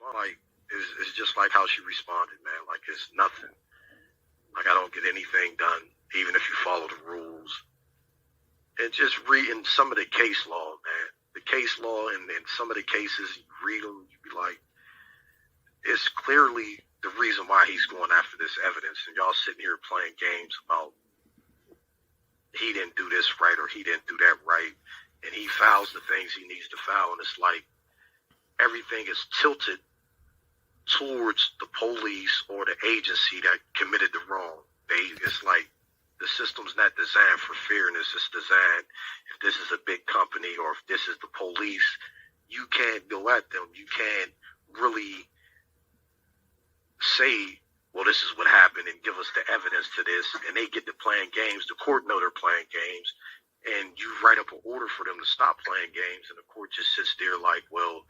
Like, it's just like how she responded, man. Like, it's nothing. Like, I don't get anything done, even if you follow the rules. And just reading some of the case law, man. The case law and some of the cases, you read them, you be like, it's clearly the reason why he's going after this evidence. And y'all sitting here playing games about he didn't do this right or he didn't do that right. And he files the things he needs to file. And it's like everything is tilted towards the police or the agency that committed the wrong. It's like the system's not designed for fairness. It's designed, if this is a big company or if this is the police, you can't go at them. You can't really say, well, this is what happened and give us the evidence to this. And they get to playing games. The court know they're playing games. And you write up an order for them to stop playing games. And the court just sits there like, well,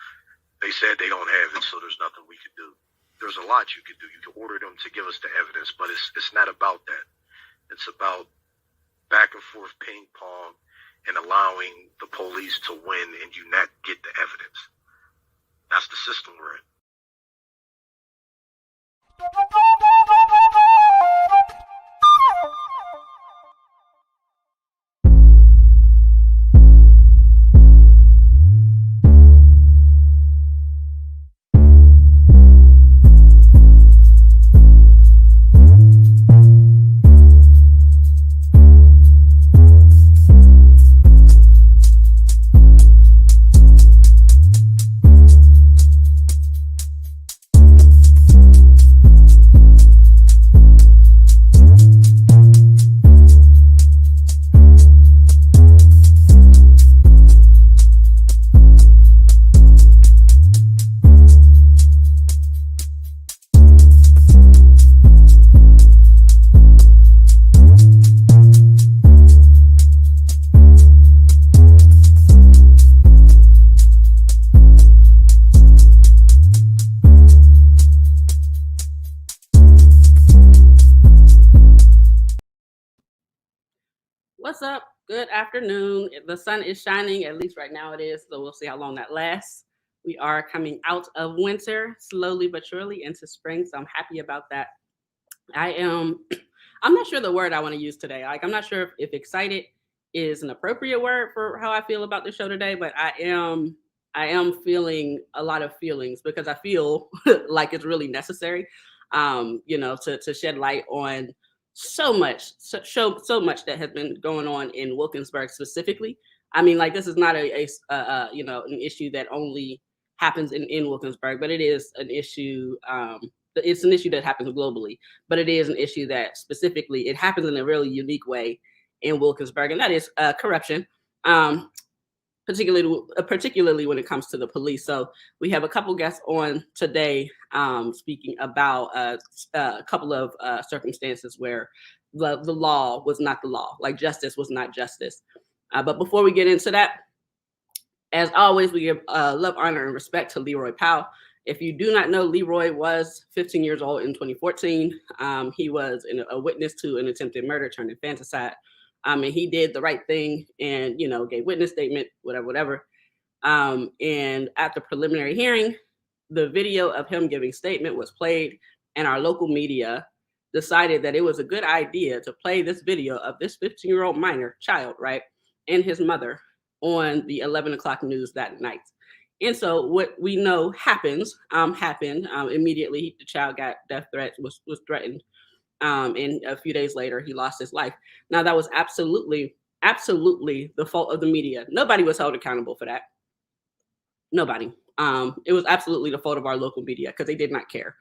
they said they don't have it, so there's nothing we could do. There's a lot you could do. You could order them to give us the evidence, but it's not about that. It's about back and forth ping pong and allowing the police to win and you not get the evidence. That's the system we're in. What's up? Good afternoon. The sun is shining, at least right now it is, so we'll see how long that lasts. We are coming out of winter slowly but surely into spring, so I'm happy about that. I'm not sure the word I want to use today. Like, I'm not sure if excited is an appropriate word for how I feel about the show today, but I am feeling a lot of feelings because I feel like it's really necessary, to shed light on so much that has been going on in Wilkinsburg specifically. I mean, like, this is not an issue that only happens in Wilkinsburg, but it is an issue. It's an issue that happens globally, but it is an issue that specifically it happens in a really unique way in Wilkinsburg, and that is corruption. Particularly when it comes to the police. So we have a couple guests on today speaking about a couple of circumstances where the law was not the law, like justice was not justice. But before we get into that, as always, we give love, honor, and respect to Leroy Powell. If you do not know, Leroy was 15 years old in 2014. He was a witness to an attempted murder turned infanticide. And he did the right thing and, gave witness statement, whatever. And at the preliminary hearing, the video of him giving statement was played, and our local media decided that it was a good idea to play this video of this 15-year-old minor child, right, and his mother on the 11 o'clock news that night. And so what we know happened immediately. The child got death threats, was threatened. And a few days later, he lost his life. Now, that was absolutely the fault of the media. Nobody was held accountable for that. Nobody. It was absolutely the fault of our local media because they did not care.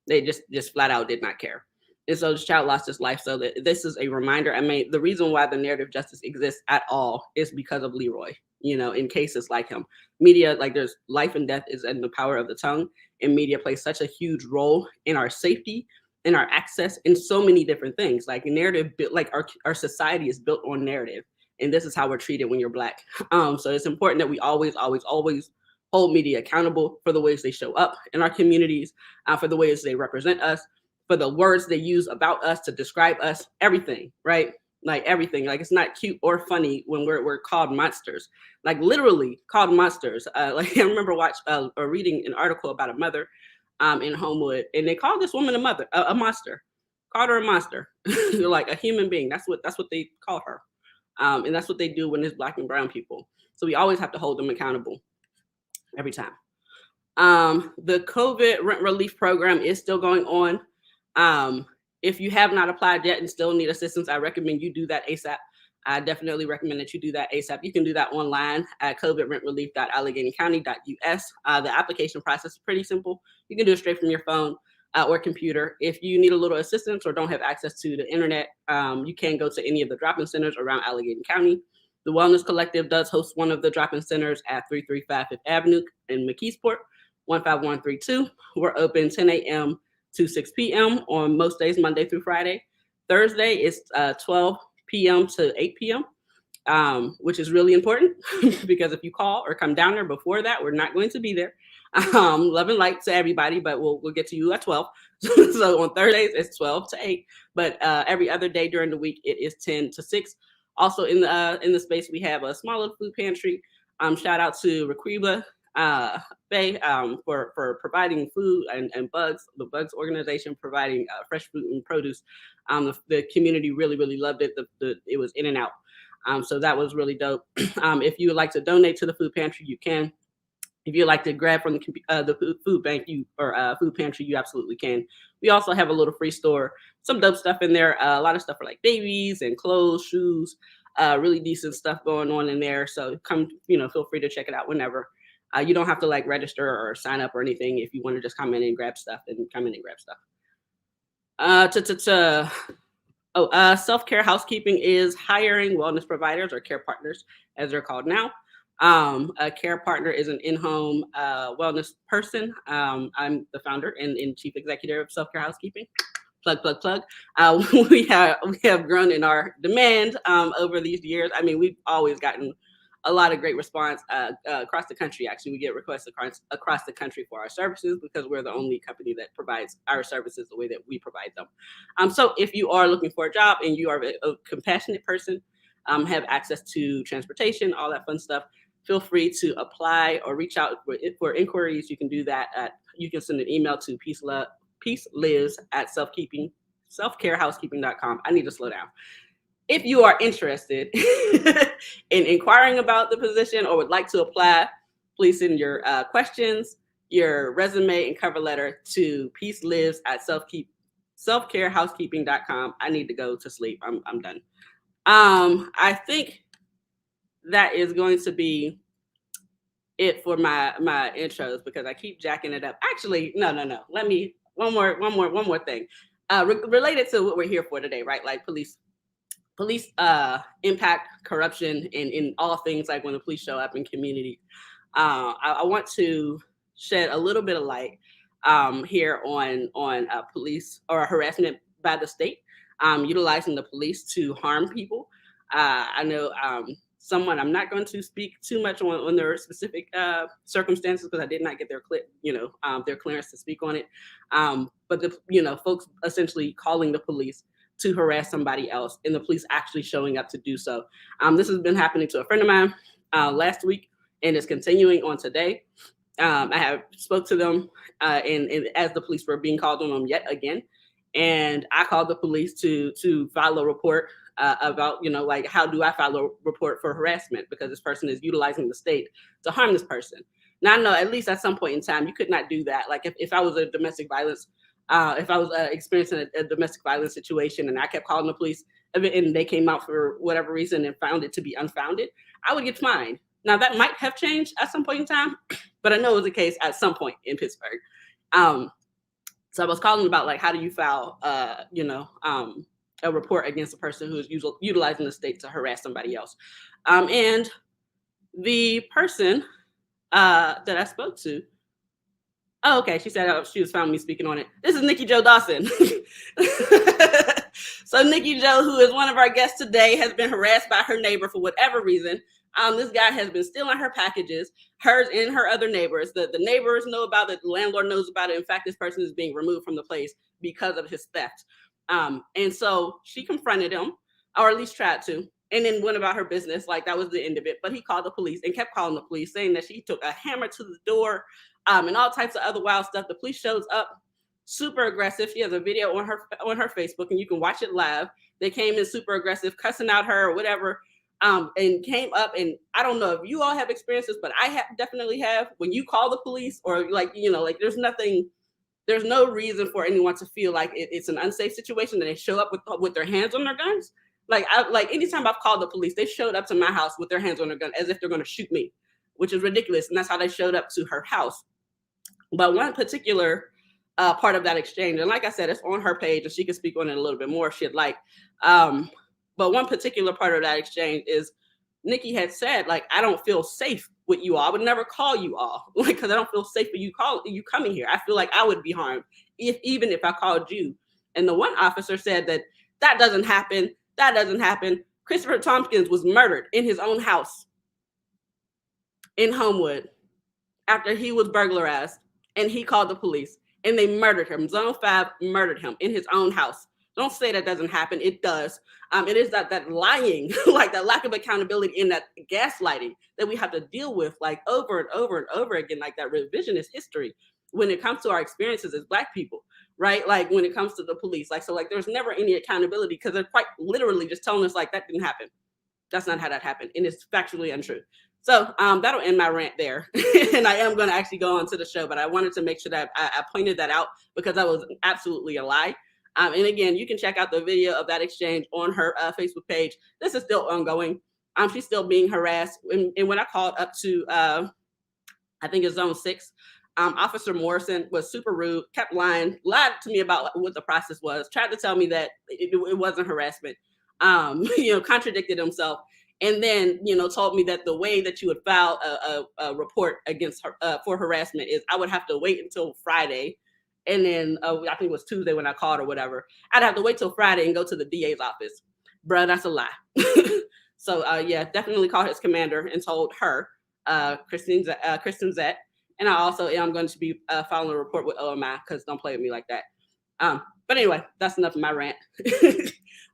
They just flat out did not care. And so this child lost his life. So this is a reminder. I mean, the reason why the narrative justice exists at all is because of Leroy, in cases like him. Media, like, there's life and death is in the power of the tongue, and media plays such a huge role in our safety, in our access, in so many different things. Like, narrative, like our society is built on narrative, and this is how we're treated when you're Black. So it's important that we always hold media accountable for the ways they show up in our communities, for the ways they represent us, for the words they use about us to describe us, everything, right? like everything. Like it's not cute or funny when we're called monsters, like literally called monsters. Like I remember or reading an article about a mother in Homewood, and they called this woman a monster, called her a monster, like a human being. That's what they call her, and that's what they do when it's Black and brown people. So we always have to hold them accountable every time. The COVID rent relief program is still going on. If you have not applied yet and still need assistance, I recommend you do that ASAP. I definitely recommend that you do that ASAP. You can do that online at covidrentrelief.alleghenycounty.us. The application process is pretty simple. You can do it straight from your phone or computer. If you need a little assistance or don't have access to the internet, you can go to any of the drop-in centers around Allegheny County. The Wellness Collective does host one of the drop-in centers at 335 Fifth Avenue in McKeesport, 15132. We're open 10 a.m. to 6 p.m. on most days, Monday through Friday. Thursday is 12 p.m. to 8 p.m., which is really important because if you call or come down there before that, we're not going to be there. Love and light to everybody, but we'll get to you at 12. So on Thursdays, it's 12 to 8, but every other day during the week, it is 10 to 6. Also in the space, we have a small little food pantry. Shout out to Requiba Bay for providing food and Bugs, the Bugs organization, providing fresh fruit and produce. The community really loved it. It was in and out. So that was really dope. If you would like to donate to the food pantry, you can. If you'd like to grab from the food bank food pantry, you absolutely can. We also have a little free store, some dope stuff in there. A lot of stuff for like babies and clothes, shoes, really decent stuff going on in there. So come, feel free to check it out whenever. You don't have to like register or sign up or anything if you want to just come in and grab stuff. Self-care housekeeping is hiring wellness providers or care partners, as they're called now. A care partner is an in-home wellness person. I'm the founder and chief executive of Self-Care Housekeeping. Plug. We have grown in our demand over these years. I mean, we've always gotten a lot of great response across the country. Actually, we get requests across the country for our services because we're the only company that provides our services the way that we provide them. So if you are looking for a job and you are a compassionate person, have access to transportation, all that fun stuff, feel free to apply or reach out for inquiries. You can do that you can send an email to peacelives@selfcarehousekeeping.com. I need to slow down. If you are interested in inquiring about the position or would like to apply, please send your questions, your resume, and cover letter to peacelives@selfcarehousekeeping.com. I need to go to sleep. I'm done. I think that is going to be it for my intros because I keep jacking it up. Actually, no. Let me one more thing related to what we're here for today, right? Like police impact, corruption, and in all things like when the police show up in community. I want to shed a little bit of light here on police or harassment by the state, utilizing the police to harm people. I know I'm not going to speak too much on their specific circumstances because I did not get their clearance to speak on it. But the folks essentially calling the police to harass somebody else and the police actually showing up to do so. This has been happening to a friend of mine last week and is continuing on today. I have spoke to them and as the police were being called on them yet again. And I called the police to file a report about, like, how do I file a report for harassment because this person is utilizing the state to harm this person. Now, I know at least at some point in time, you could not do that. Like if I was a domestic violence, if I was experiencing a domestic violence situation and I kept calling the police and they came out for whatever reason and found it to be unfounded, I would get fined. Now, that might have changed at some point in time, but I know it was the case at some point in Pittsburgh. So I was calling about, like, how do you file, a report against a person who is utilizing the state to harass somebody else? And the person that I spoke to, she said she was found me speaking on it. This is Nicky Jo Dawson. So Nicky Jo, who is one of our guests today, has been harassed by her neighbor for whatever reason. This guy has been stealing her packages, hers and her other neighbors. The neighbors know about it. The landlord knows about it. In fact, this person is being removed from the place because of his theft. And so she confronted him. or at least tried to, and then went about her business. Like that was the end of it. But he called the police and kept calling the police, saying that she took a hammer to the door, and all types of other wild stuff. The police shows up, super aggressive. She has a video on her Facebook, and you can watch it live. They came in super aggressive, cussing out her or whatever, and came up. And I don't know if you all have experiences, but I definitely have. When you call the police, or like there's no reason for anyone to feel like it's an unsafe situation, that they show up with their hands on their guns. Like anytime I've called the police, they showed up to my house with their hands on their gun as if they're going to shoot me, which is ridiculous. And that's how they showed up to her house. But one particular part of that exchange, and like I said, it's on her page, and she can speak on it a little bit more if she'd like. But one particular part of that exchange is Nikki had said, like, I don't feel safe with you all. I would never call you all, like, because I don't feel safe for you coming here. I feel like I would be harmed even if I called you. And the one officer said that doesn't happen. That doesn't happen. Christopher Tompkins was murdered in his own house in Homewood after he was burglarized, and he called the police, and they murdered him. Zone 5 murdered him in his own house. Don't say that doesn't happen. It does. It is that lying, like that lack of accountability and that gaslighting that we have to deal with, like over and over and over again, like that revisionist history when it comes to our experiences as Black people, right? Like when it comes to the police, like there's never any accountability, because they're quite literally just telling us like that didn't happen. That's not how that happened, and it's factually untrue. So that'll end my rant there. And I am going to actually go on to the show, but I wanted to make sure that I pointed that out, because that was absolutely a lie. And again, you can check out the video of that exchange on her Facebook page. This is still ongoing. She's still being harassed. And when I called up to, I think it's Zone 6, Officer Morrison was super rude, kept lied to me about what the process was, tried to tell me that it wasn't harassment, contradicted himself. And then, told me that the way that you would file a report against her for harassment is I would have to wait until Friday. And then I think it was Tuesday when I called or whatever. I'd have to wait till Friday and go to the DA's office. Bruh, that's a lie. So definitely called his commander and told her, Kristen Zett. And I also am going to be filing a report with OMI, because don't play with me like that. But anyway, that's enough of my rant.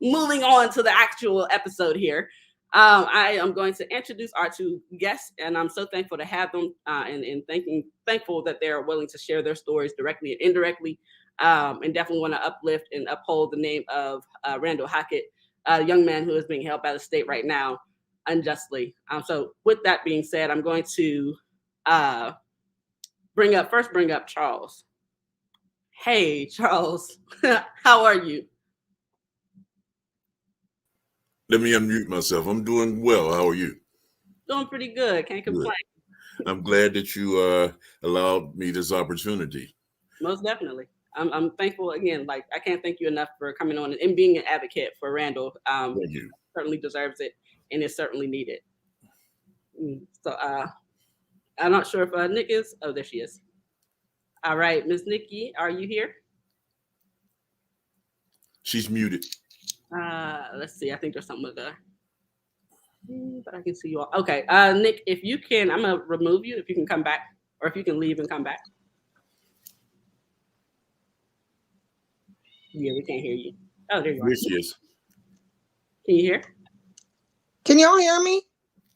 Moving on to the actual episode here. I am going to introduce our two guests, and I'm so thankful to have them, and thankful that they're willing to share their stories directly and indirectly, and definitely want to uplift and uphold the name of Randall Hockett, a young man who is being held by the state right now unjustly. So with that being said, I'm going to bring up Charles. Hey, Charles, how are you? Let me unmute myself. I'm doing well. How are you? Doing pretty good. Can't complain. Good. I'm glad that you allowed me this opportunity. Most definitely. I'm thankful again. Like, I can't thank you enough for coming on and being an advocate for Randall. Thank you. Certainly deserves it, and it's certainly needed. So I'm not sure if Nick is. Oh, there she is. All right, Miss Nikki, are you here? She's muted. Let's see. I think there's something with the, but I can see you all. Okay, Nick, if you can, I'm gonna remove you. If you can come back, or if you can leave and come back. Yeah, we can't hear you. Oh, there you are. Here she is. Can you hear? Can y'all hear me?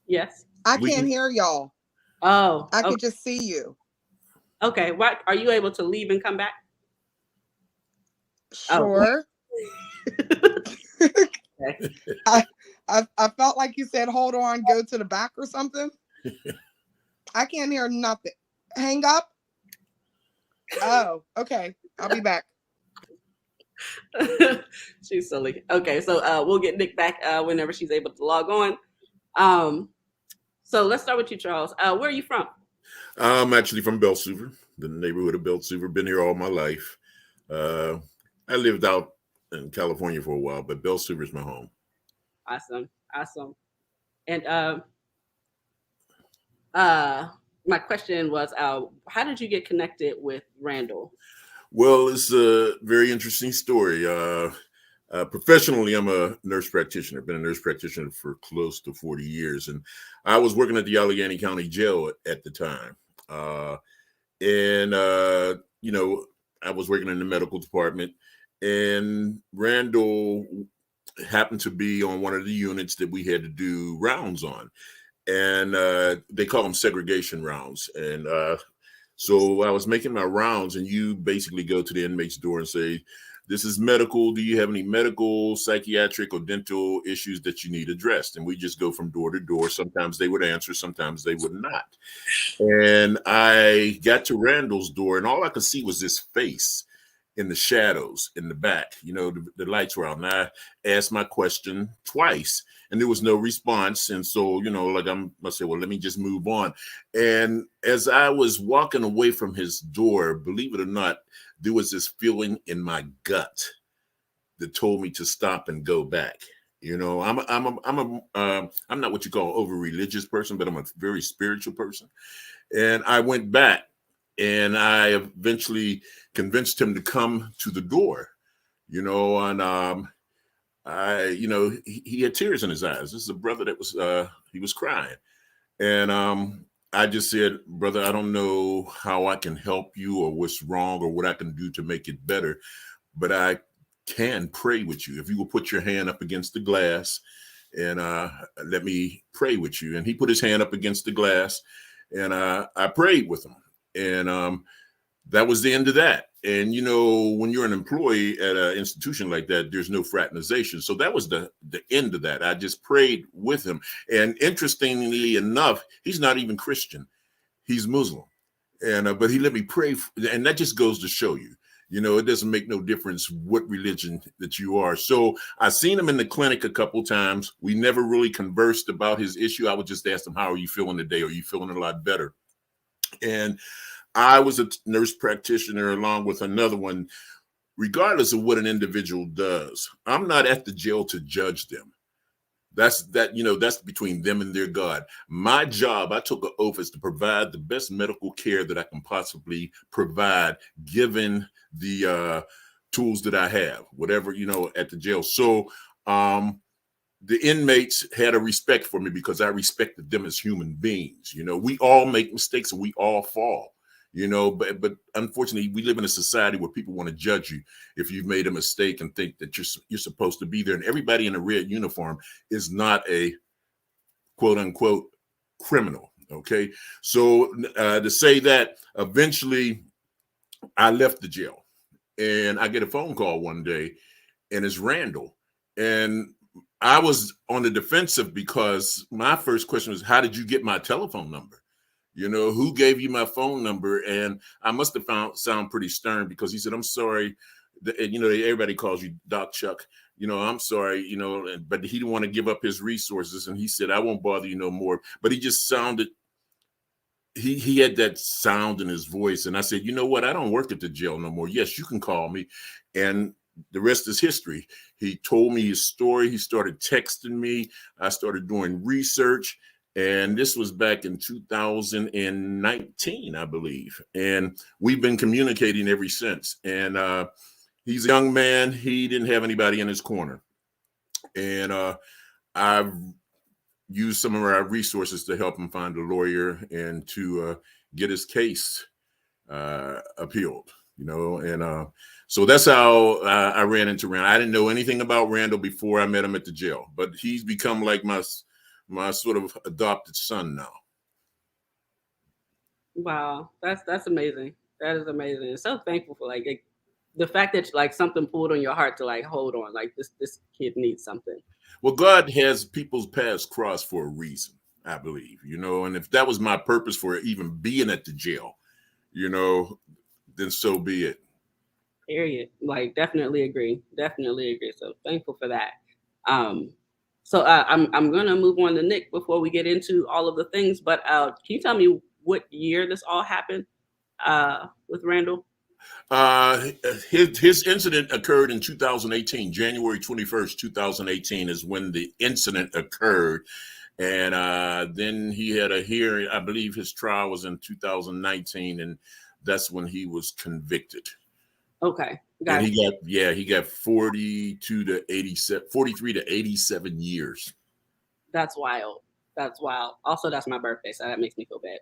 Yes. I can't hear y'all. Oh, I can just see you. Okay. What are you able to leave and come back? Sure. Okay. I felt like you said, hold on, go to the back or something. I can't hear nothing. Hang up. Oh, okay. I'll be back. She's silly. Okay, so we'll get Nick back whenever she's able to log on. So let's start with you, Charles. Where are you from? I'm actually from Belsuver, the neighborhood of Belsuver. Been here all my life. I lived out in California for a while, but Belsuver is my home. Awesome. And my question was, how did you get connected with Randall? Well, it's a very interesting story. Professionally, I'm a nurse practitioner. I've been a nurse practitioner for close to 40 years. And I was working at the Allegheny County Jail at the time. I was working in the medical department. And Randall happened to be on one of the units that we had to do rounds on, and they call them segregation rounds. And so I was making my rounds, and you basically go to the inmate's door and say, "This is medical. Do you have any medical, psychiatric, or dental issues that you need addressed?" And we just go from door to door. Sometimes they would answer, sometimes they would not. And I got to Randall's door, and all I could see was this face in the shadows in the back. You know, the lights were out, and I asked my question twice, and there was no response. And so, you know, like I say, well, let me just move on. And as I was walking away from his door, believe it or not, there was this feeling in my gut that told me to stop and go back. You know, I'm not what you call over religious person, but I'm a very spiritual person. And I went back, and I eventually convinced him to come to the door, you know, and you know, he had tears in his eyes. This is a brother that was, he was crying. And I just said, "Brother, I don't know how I can help you or what's wrong or what I can do to make it better, but I can pray with you. If you will put your hand up against the glass and let me pray with you." And he put his hand up against the glass, and I prayed with him. And that was the end of that. And, you know, when you're an employee at an institution like that, there's no fraternization. So that was the end of that. I just prayed with him. And interestingly enough, he's not even Christian. He's Muslim. And but he let me pray. And that just goes to show you, you know, it doesn't make no difference what religion that you are. So I seen him in the clinic a couple times. We never really conversed about his issue. I would just ask him, "How are you feeling today? Are you feeling a lot better?" And I was a nurse practitioner along with another one. Regardless of what an individual does, I'm not at the jail to judge them. That's between them and their God. My job, I took an oath, is to provide the best medical care that I can possibly provide, given the tools that I have, whatever, you know, at the jail. So the inmates had a respect for me because I respected them as human beings. You know, we all make mistakes and we all fall. You know, but unfortunately, we live in a society where people want to judge you if you've made a mistake and think that you're supposed to be there. And everybody in a red uniform is not a quote unquote criminal. Okay, so to say that, eventually I left the jail, and I get a phone call one day, and it's Randall, and I was on the defensive because my first question was, "How did you get my telephone number? You know, who gave you my phone number?" And I must have sound pretty stern, because he said, "I'm sorry." And, you know, everybody calls you Doc Chuck. You know, "I'm sorry," you know, but he didn't want to give up his resources. And he said, "I won't bother you no more." But he just sounded, he had that sound in his voice. And I said, "You know what? I don't work at the jail no more. Yes, you can call me." And the rest is history. He told me his story. He started texting me. I started doing research. And this was back in 2019, I believe. And we've been communicating ever since. And he's a young man. He didn't have anybody in his corner. And I've used some of our resources to help him find a lawyer and to get his case appealed, you know. And so that's how I ran into Randall. I didn't know anything about Randall before I met him at the jail, but he's become like my sort of adopted son now. Wow, that's amazing. That is amazing. I'm so thankful for like the fact that like something pulled on your heart to like hold on, like this kid needs something. Well, God has people's paths crossed for a reason, I believe, you know. And if that was my purpose for even being at the jail, you know, then so be it. Period. Like definitely agree. Definitely agree. So thankful for that. So I'm gonna move on to Nick before we get into all of the things. But can you tell me what year this all happened with Randall? His incident occurred in 2018, January 21st, 2018 is when the incident occurred. And then he had a hearing. I believe his trial was in 2019, and that's when he was convicted. Okay. And he got 42 to 87, 43 to 87 years. That's wild. That's wild. Also, that's my birthday, so that makes me feel bad.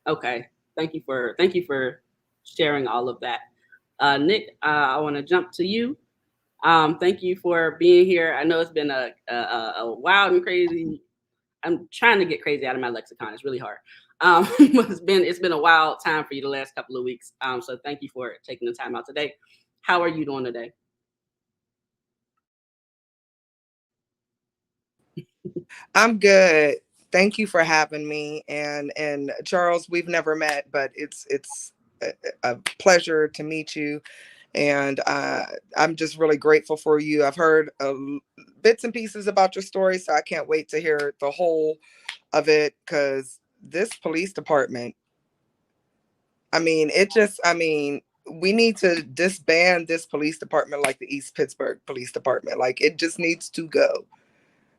Okay. Thank you for sharing all of that. Nick, I want to jump to you. Thank you for being here. I know it's been a wild and crazy. I'm trying to get crazy out of my lexicon. It's really hard. It's been a wild time for you the last couple of weeks. So thank you for taking the time out today. How are you doing today? I'm good. Thank you for having me. And Charles, we've never met, but it's a pleasure to meet you. And I'm just really grateful for you. I've heard bits and pieces about your story, so I can't wait to hear the whole of it, because this police department, I mean, we need to disband this police department like the East Pittsburgh Police Department. Like, it just needs to go.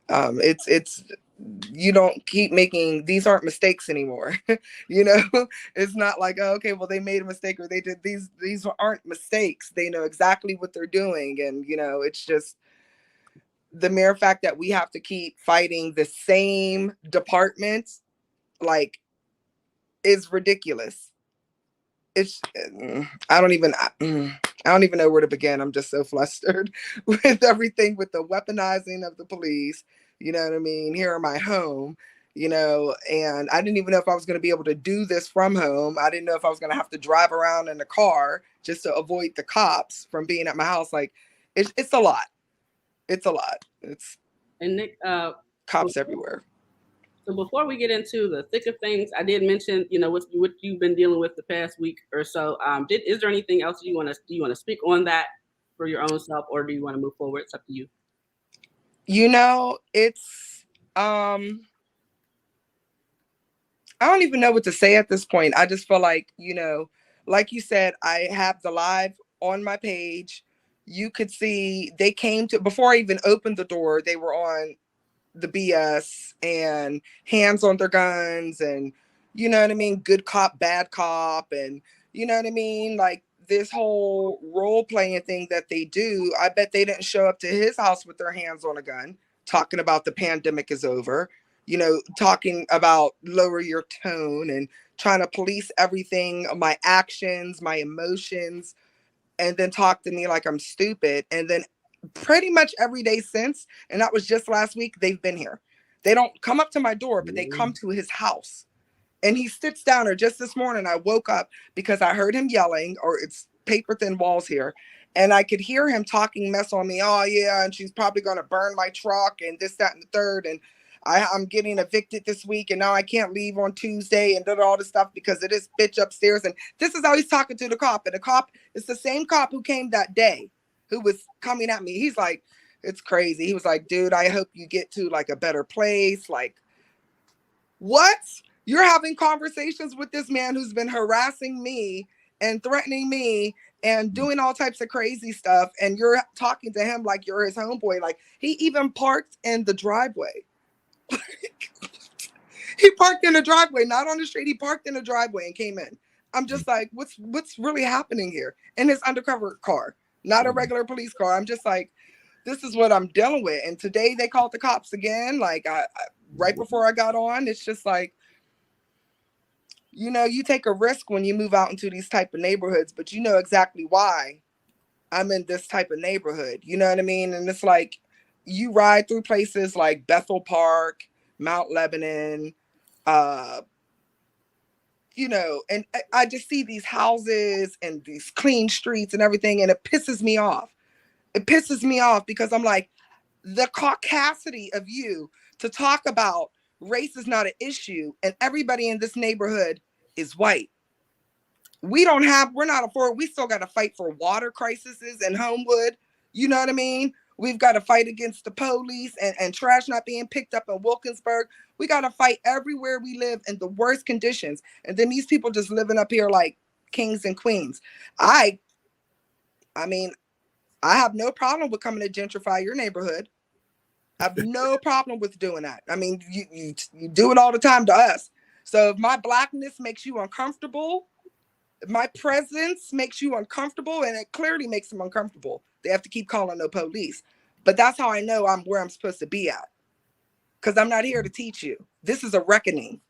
It's you don't keep making, these aren't mistakes anymore. You know, it's not like, oh, okay, well, they made a mistake, or they did these aren't mistakes. They know exactly what they're doing. And, you know, it's just the mere fact that we have to keep fighting the same departments, like, is ridiculous. It's I don't even know where to begin. I'm just so flustered with everything, with the weaponizing of the police. You know what I mean? Here in my home, you know, and I didn't even know if I was going to be able to do this from home. I didn't know if I was going to have to drive around in a car just to avoid the cops from being at my house. Like, it's a lot. It's a lot. It's and Nick, cops everywhere. So before we get into the thick of things, I did mention, you know, what you've been dealing with the past week or so. Is there anything else do you want to speak on that for your own self, or do you want to move forward? It's up to you. You know, it's I don't even know what to say at this point. I just feel like, you know, like you said, I have the live on my page. You could see they came to, before I even opened the door, they were on the BS and hands on their guns, and, you know what I mean, good cop, bad cop, and, you know what I mean, like, this whole role playing thing that they do. I bet they didn't show up to his house with their hands on a gun, talking about the pandemic is over, you know, talking about lower your tone and trying to police everything, my actions, my emotions, and then talk to me like I'm stupid. And then pretty much every day since, and that was just last week, they've been here. They don't come up to my door, but they come to his house. And he sits down, or just this morning, I woke up because I heard him yelling, or it's paper thin walls here. And I could hear him talking mess on me. Oh, yeah, and she's probably going to burn my truck and this, that, and the third. And I'm getting evicted this week, and now I can't leave on Tuesday, and all this stuff because of this bitch upstairs. And this is how he's talking to the cop. And the cop is the same cop who came that day, who was coming at me. He's like, it's crazy. He was like, dude, I hope you get to like a better place. Like, what? You're having conversations with this man who's been harassing me and threatening me and doing all types of crazy stuff, and you're talking to him like you're his homeboy. Like, he even parked in the driveway. He parked in the driveway, not on the street. He parked in the driveway and came in. I'm just like, what's really happening here? In his undercover car, not a regular police car. I'm just like, this is what I'm dealing with. And today they called the cops again. Like, right before I got on, it's just like, you know, you take a risk when you move out into these type of neighborhoods, but you know exactly why I'm in this type of neighborhood. You know what I mean? And it's like, you ride through places like Bethel Park, Mount Lebanon, you know, and I just see these houses and these clean streets and everything, and it pisses me off. It pisses me off because I'm like, the caucasity of you to talk about race is not an issue, and everybody in this neighborhood is white. We're not afford, we still got to fight for water crises in Homewood. You know what I mean? We've got to fight against the police and trash not being picked up in Wilkinsburg. We got to fight everywhere we live in the worst conditions. And then these people just living up here like kings and queens. I mean, I have no problem with coming to gentrify your neighborhood. I have no problem with doing that. I mean, you do it all the time to us. So if my blackness makes you uncomfortable, if my presence makes you uncomfortable, and it clearly makes them uncomfortable, they have to keep calling the police. But that's how I know I'm where I'm supposed to be at. Because I'm not here to teach you. This is a reckoning.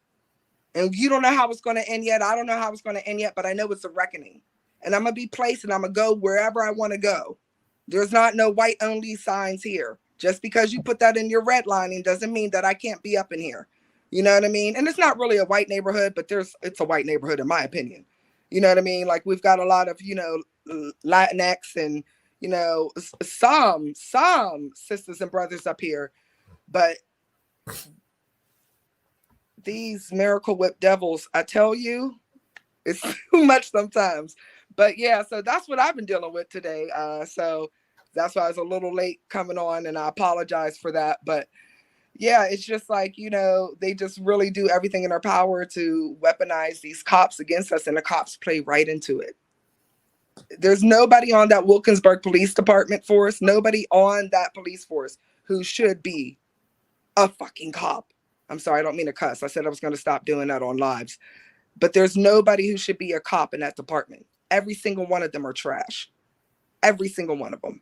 And you don't know how it's going to end yet. I don't know how it's going to end yet, but I know it's a reckoning. And I'm going to be placed, and I'm going to go wherever I want to go. There's not no white only signs here. Just because you put that in your redlining doesn't mean that I can't be up in here. You know what I mean? And it's not really a white neighborhood, but it's a white neighborhood in my opinion. You know what I mean? Like we've got a lot of, Latinx and, some sisters and brothers up here, but these Miracle Whip devils, I tell you, it's too much sometimes. But yeah, so that's what I've been dealing with today. So that's why I was a little late coming on, and I apologize for that. But yeah, it's just like, they just really do everything in their power to weaponize these cops against us, and the cops play right into it. There's nobody on that Wilkinsburg Police Department force, nobody on that police force who should be a fucking cop. I'm sorry, I don't mean to cuss. I said I was going to stop doing that on lives. But there's nobody who should be a cop in that department. Every single one of them are trash. Every single one of them.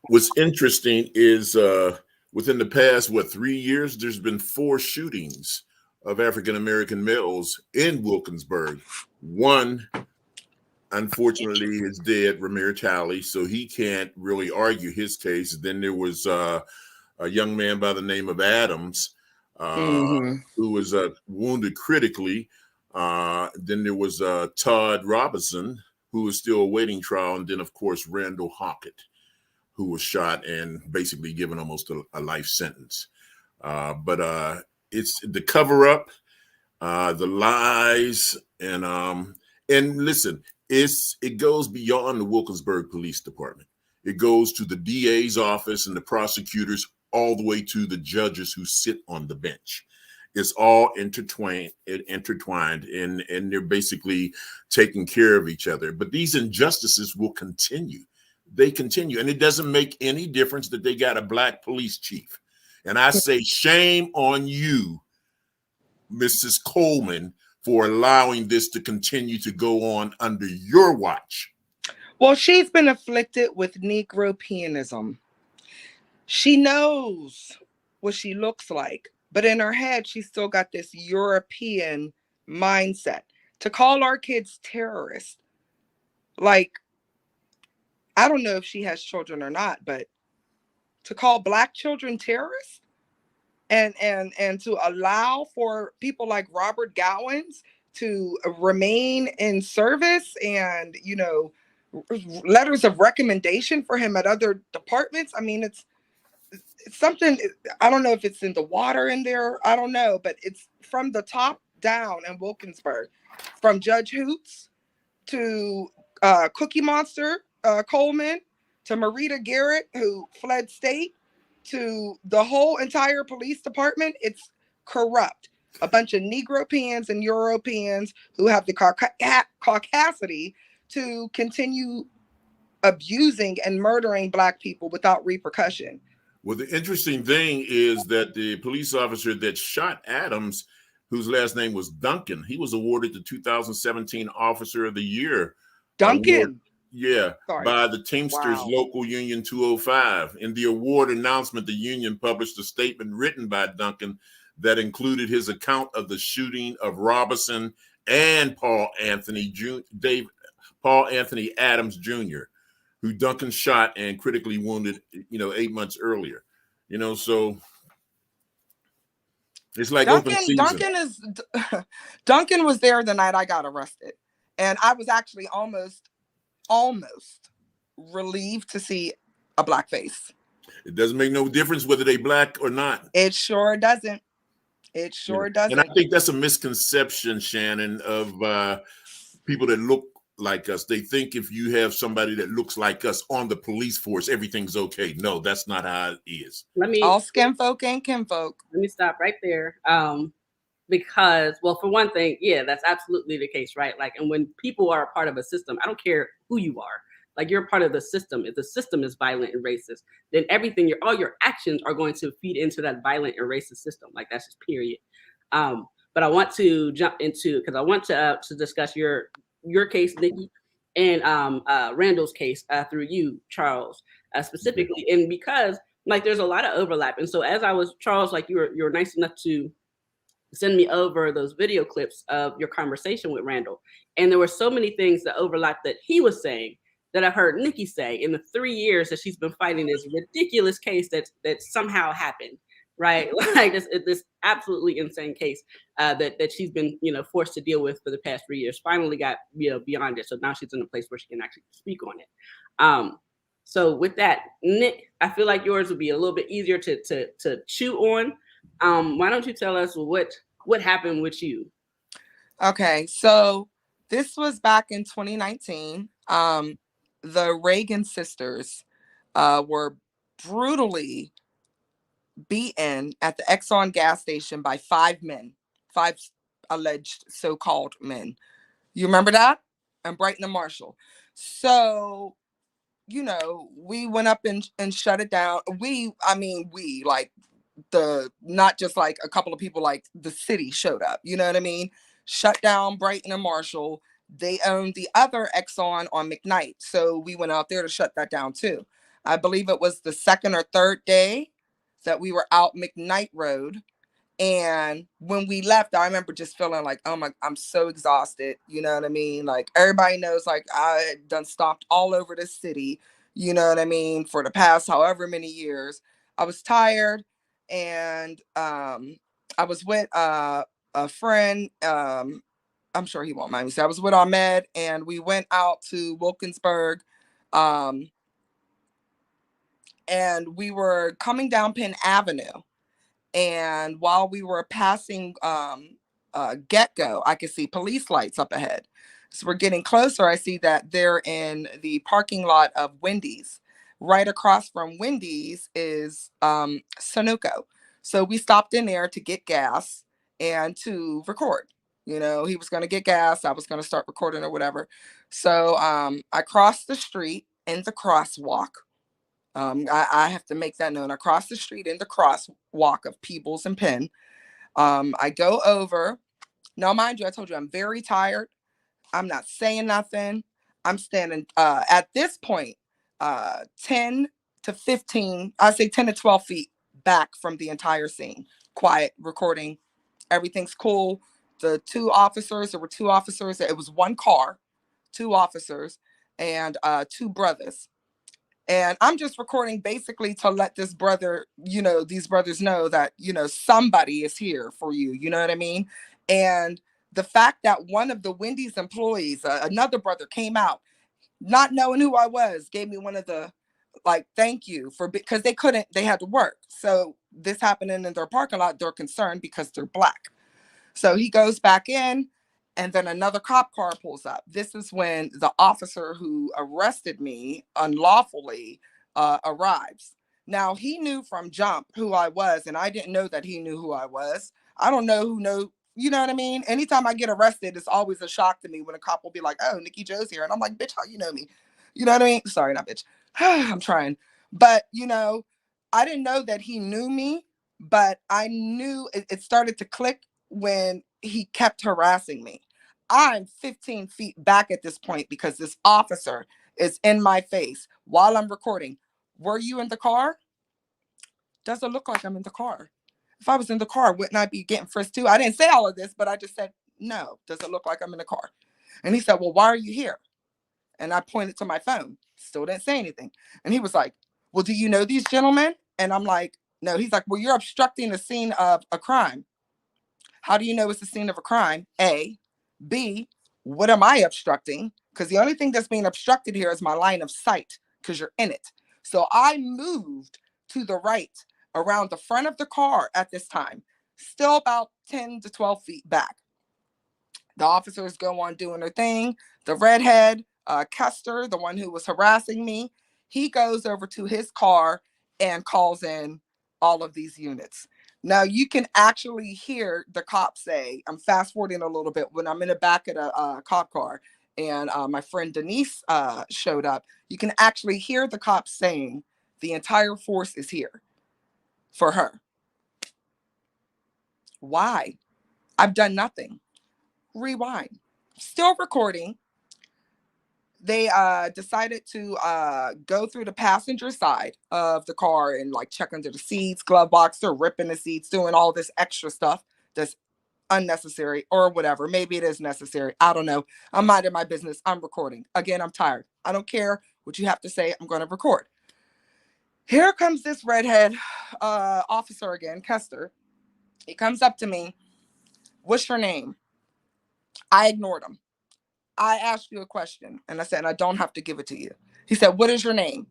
What's interesting is within the past, 3 years, there's been 4 shootings of African-American males in Wilkinsburg. One, unfortunately, is dead, Ramir Talley, so he can't really argue his case. Then there was a young man by the name of Adams, who was wounded critically. Then there was Todd Robinson, who is still awaiting trial. And then, of course, Randall Hockett, who was shot and basically given almost a life sentence. But it's the cover up, the lies, and listen, it goes beyond the Wilkinsburg Police Department. It goes to the DA's office and the prosecutors, all the way to the judges who sit on the bench. It's all intertwined, and they're basically taking care of each other. But these injustices will continue. They continue, and it doesn't make any difference that they got a black police chief. And I say, shame on you, Mrs. Coleman, for allowing this to continue to go on under your watch. Well, she's been afflicted with Negro peonism. She knows what she looks like, but in her head, she's still got this European mindset. To call our kids terrorists, like, I don't know if she has children or not, but to call black children terrorists and to allow for people like Robert Gowans to remain in service and, letters of recommendation for him at other departments. I mean, it's something, I don't know if it's in the water in there. I don't know, but it's from the top down in Wilkinsburg, from Judge Hoots to Cookie Monster Coleman, to Marita Garrett, who fled state, to the whole entire police department. It's corrupt. A bunch of Negropeans and Europeans who have the caucasity to continue abusing and murdering black people without repercussion. Well, the interesting thing is that the police officer that shot Adams, whose last name was Duncan, he was awarded the 2017 Officer of the Year. Duncan? By the Teamsters Local Union 205. In the award announcement, the union published a statement written by Duncan that included his account of the shooting of Robinson and Paul Anthony Adams Jr., who Duncan shot and critically wounded, 8 months earlier. So it's like open season. Duncan was there the night I got arrested, and I was actually almost relieved to see a black face. It doesn't make no difference whether they black or not. It sure doesn't. It sure doesn't. And I think that's a misconception, Shannon, of people that look like us. They think if you have somebody that looks like us on the police force, everything's okay. No, that's not how it is. All skin folk and kinfolk. Let me stop right there. Because, well, for one thing, yeah, that's absolutely the case, right? Like, and when people are a part of a system, I don't care who you are. Like, you're a part of the system. If the system is violent and racist, then all your actions are going to feed into that violent and racist system. Like, that's just period. But I want to jump into, because I want to discuss your case, Nikki, and Randall's case through you, Charles, specifically. And because, like, there's a lot of overlap. And so as I was, Charles, like, you were nice enough to send me over those video clips of your conversation with Randall. And there were so many things that overlapped that he was saying that I've heard Nikki say in the 3 years that she's been fighting this ridiculous case that somehow happened, right? Like this absolutely insane case that she's been, forced to deal with for the past 3 years. Finally got, beyond it. So now she's in a place where she can actually speak on it. So with that, Nick, I feel like yours would be a little bit easier to chew on. Why don't you tell us what happened with you? Okay, so this was back in 2019. The Reagan sisters were brutally beaten at the Exxon gas station by 5 men, 5 alleged so-called men. You remember that? And Brighton and Marshall. So, we went up and shut it down. We, like not just like a couple of people, like the city showed up, you know what I mean? Shut down Brighton and Marshall. They owned the other Exxon on McKnight. So we went out there to shut that down too. I believe it was the second or third day that we were out McKnight Road. And when we left, I remember just feeling like, oh my, I'm so exhausted. You know what I mean? Like everybody knows, like I done stopped all over the city, you know what I mean? For the past however many years. I was tired, and I was with a friend. I'm sure he won't mind me saying, I was with Ahmed, and we went out to Wilkinsburg, and we were coming down Penn Avenue. And while we were passing Get-Go, I could see police lights up ahead. So we're getting closer. I see that they're in the parking lot of Wendy's. Right across from Wendy's is Sunoco. So we stopped in there to get gas and to record. He was going to get gas. I was going to start recording or whatever. So I crossed the street in the crosswalk. I have to make that known. I crossed the street in the crosswalk of Peebles and Penn. I go over. Now, mind you, I told you I'm very tired. I'm not saying nothing. I'm standing at this point, 10 to 15, I say 10 to 12 feet back from the entire scene. Quiet, recording. Everything's cool. There were 2 officers. It was 1 car, 2 officers, and 2 brothers. And I'm just recording basically to let these brothers know that, somebody is here for you. You know what I mean? And the fact that one of the Wendy's employees, another brother, came out, not knowing who I was, gave me one of the, thank you because they had to work. So this happening in their parking lot, they're concerned because they're Black. So he goes back in, and then another cop car pulls up. This is when the officer who arrested me unlawfully arrives. Now, he knew from jump who I was, and I didn't know that he knew who I was. I don't know who knows, you know what I mean? Anytime I get arrested, it's always a shock to me when a cop will be like, oh, Nicky Jo's here. And I'm like, bitch, how you know me? You know what I mean? Sorry, not bitch. I'm trying. But, I didn't know that he knew me, but I knew it started to click when he kept harassing me. I'm 15 feet back at this point because this officer is in my face while I'm recording. Were you in the car? Doesn't look like I'm in the car. If I was in the car, wouldn't I be getting frisked too? I didn't say all of this, but I just said, no, doesn't look like I'm in the car. And he said, well, why are you here? And I pointed to my phone. Still didn't say anything. And he was like, well, do you know these gentlemen? And I'm like, no. He's like, well, you're obstructing the scene of a crime. How do you know it's the scene of a crime? A. B. What am I obstructing? Because the only thing that's being obstructed here is my line of sight because you're in it. So I moved to the right around the front of the car at this time, still about 10 to 12 feet back. The officers go on doing their thing. The redhead, Custer, the one who was harassing me, he goes over to his car and calls in all of these units. Now you can actually hear the cop say, I'm fast forwarding a little bit, when I'm in the back of a cop car and my friend Denise showed up, you can actually hear the cop saying the entire force is here for her. Why? I've done nothing. Rewind. Still recording. They decided to go through the passenger side of the car and check under the seats, glove box. They're ripping the seats, doing all this extra stuff that's unnecessary or whatever. Maybe it is necessary. I don't know. I'm minding my business. I'm recording. Again, I'm tired. I don't care what you have to say. I'm going to record. Here comes this redhead officer again, Custer. He comes up to me. What's your name? I ignored him. I asked you a question, and I said, I don't have to give it to you. He said, what is your name?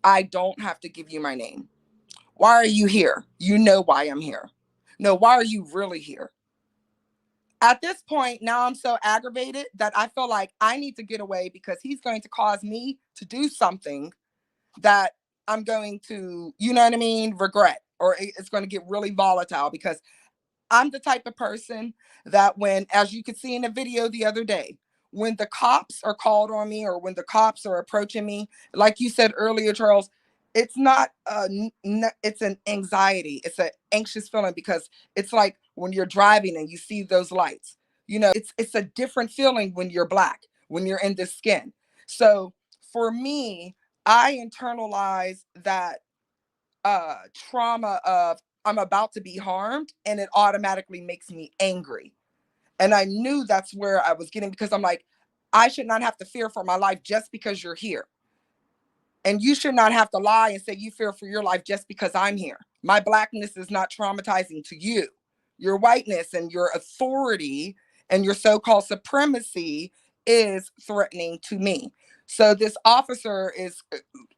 I don't have to give you my name. Why are you here? You know why I'm here. No, why are you really here? At this point, now I'm so aggravated that I feel like I need to get away because he's going to cause me to do something that I'm going to, you know what I mean, regret, or it's going to get really volatile because I'm the type of person that when, as you could see in the video the other day, when the cops are called on me or when the cops are approaching me, like you said earlier, Charles, it's not, it's an anxiety. It's an anxious feeling because it's like when you're driving and you see those lights, you know, it's a different feeling when you're black, when you're in this skin. So for me, I internalize that trauma of I'm about to be harmed, and it automatically makes me angry. And I knew that's where I was getting because I'm like, I should not have to fear for my life just because you're here. And you should not have to lie and say you fear for your life just because I'm here. My blackness is not traumatizing to you. Your whiteness and your authority and your so-called supremacy is threatening to me. So this officer is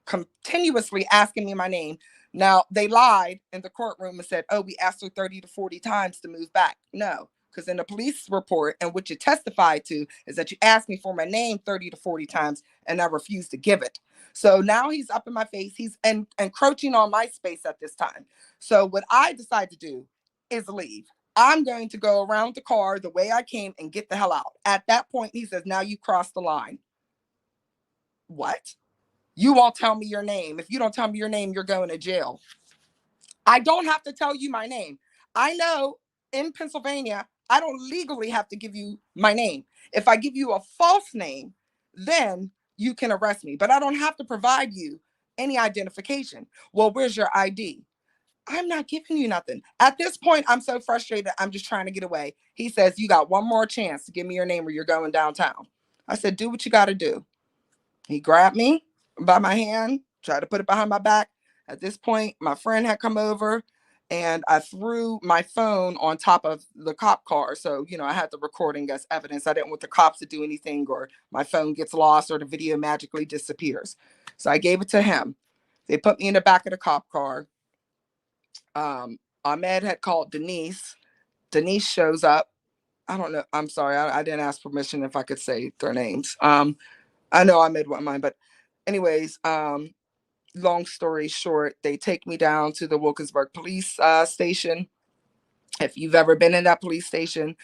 continuously asking me my name. Now, they lied in the courtroom and said, oh, we asked her 30 to 40 times to move back. No, because in the police report and what you testified to is that you asked me for my name 30 to 40 times and I refused to give it. So now he's up in my face. He's encroaching on my space at this time. So what I decide to do is leave. I'm going to go around the car the way I came and get the hell out. At that point, he says, now you crossed the line. What? You won't tell me your name. If you don't tell me your name, you're going to jail. I don't have to tell you my name. I know in Pennsylvania, I don't legally have to give you my name. If I give you a false name, then you can arrest me, but I don't have to provide you any identification. Well, where's your ID? I'm not giving you nothing. At this point, I'm so frustrated. I'm just trying to get away. He says, you got one more chance to give me your name or you're going downtown. I said, do what you got to do. He grabbed me by my hand, tried to put it behind my back. At this point, my friend had come over and I threw my phone on top of the cop car. So, you know, I had the recording as evidence. I didn't want the cops to do anything or my phone gets lost or the video magically disappears. So I gave it to him. They put me in the back of the cop car. Ahmed had called Denise. Denise shows up. I don't know. I'm sorry. I didn't ask permission if I could say their names. I know I made one of mine, but anyways, long story short, they take me down to the Wilkinsburg Police Station. If you've ever been in that police station,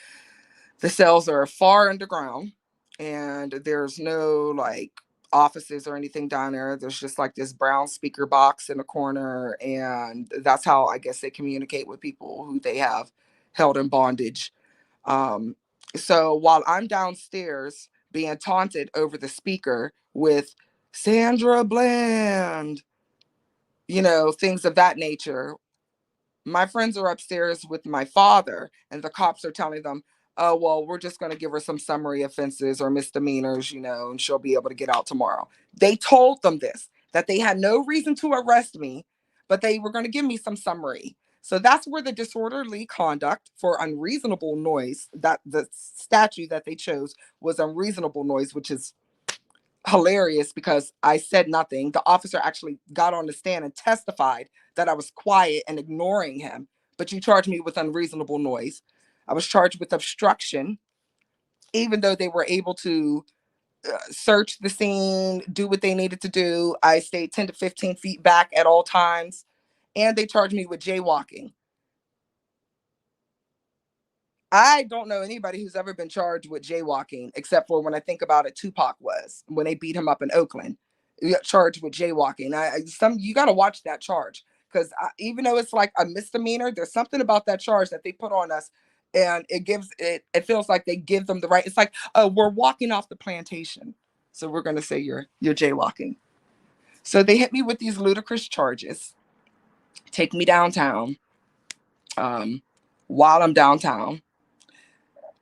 the cells are far underground and there's no like offices or anything down there. There's just like this brown speaker box in a corner. And that's how I guess they communicate with people who they have held in bondage. So while I'm downstairs being taunted over the speaker with Sandra Bland, you know, things of that nature, my friends are upstairs with my father and the cops are telling them, oh, well, we're just going to give her some summary offenses or misdemeanors, you know, and she'll be able to get out tomorrow. They told them this, that they had no reason to arrest me, but they were going to give me some summary. So that's where the disorderly conduct for unreasonable noise, that the statute that they chose was unreasonable noise, which is hilarious because I said nothing. The officer actually got on the stand and testified that I was quiet and ignoring him, but you charged me with unreasonable noise. I was charged with obstruction, even though they were able to search the scene, do what they needed to do. I stayed 10 to 15 feet back at all times, and they charged me with jaywalking. I don't know anybody who's ever been charged with jaywalking, except for when I think about it, Tupac was, when they beat him up in Oakland. He got charged with jaywalking. You got to watch that charge because even though it's like a misdemeanor, there's something about that charge that they put on us, and it feels like they give them the right. It's like, oh, we're walking off the plantation, so we're gonna say you're jaywalking. So they hit me with these ludicrous charges, take me downtown. While I'm downtown,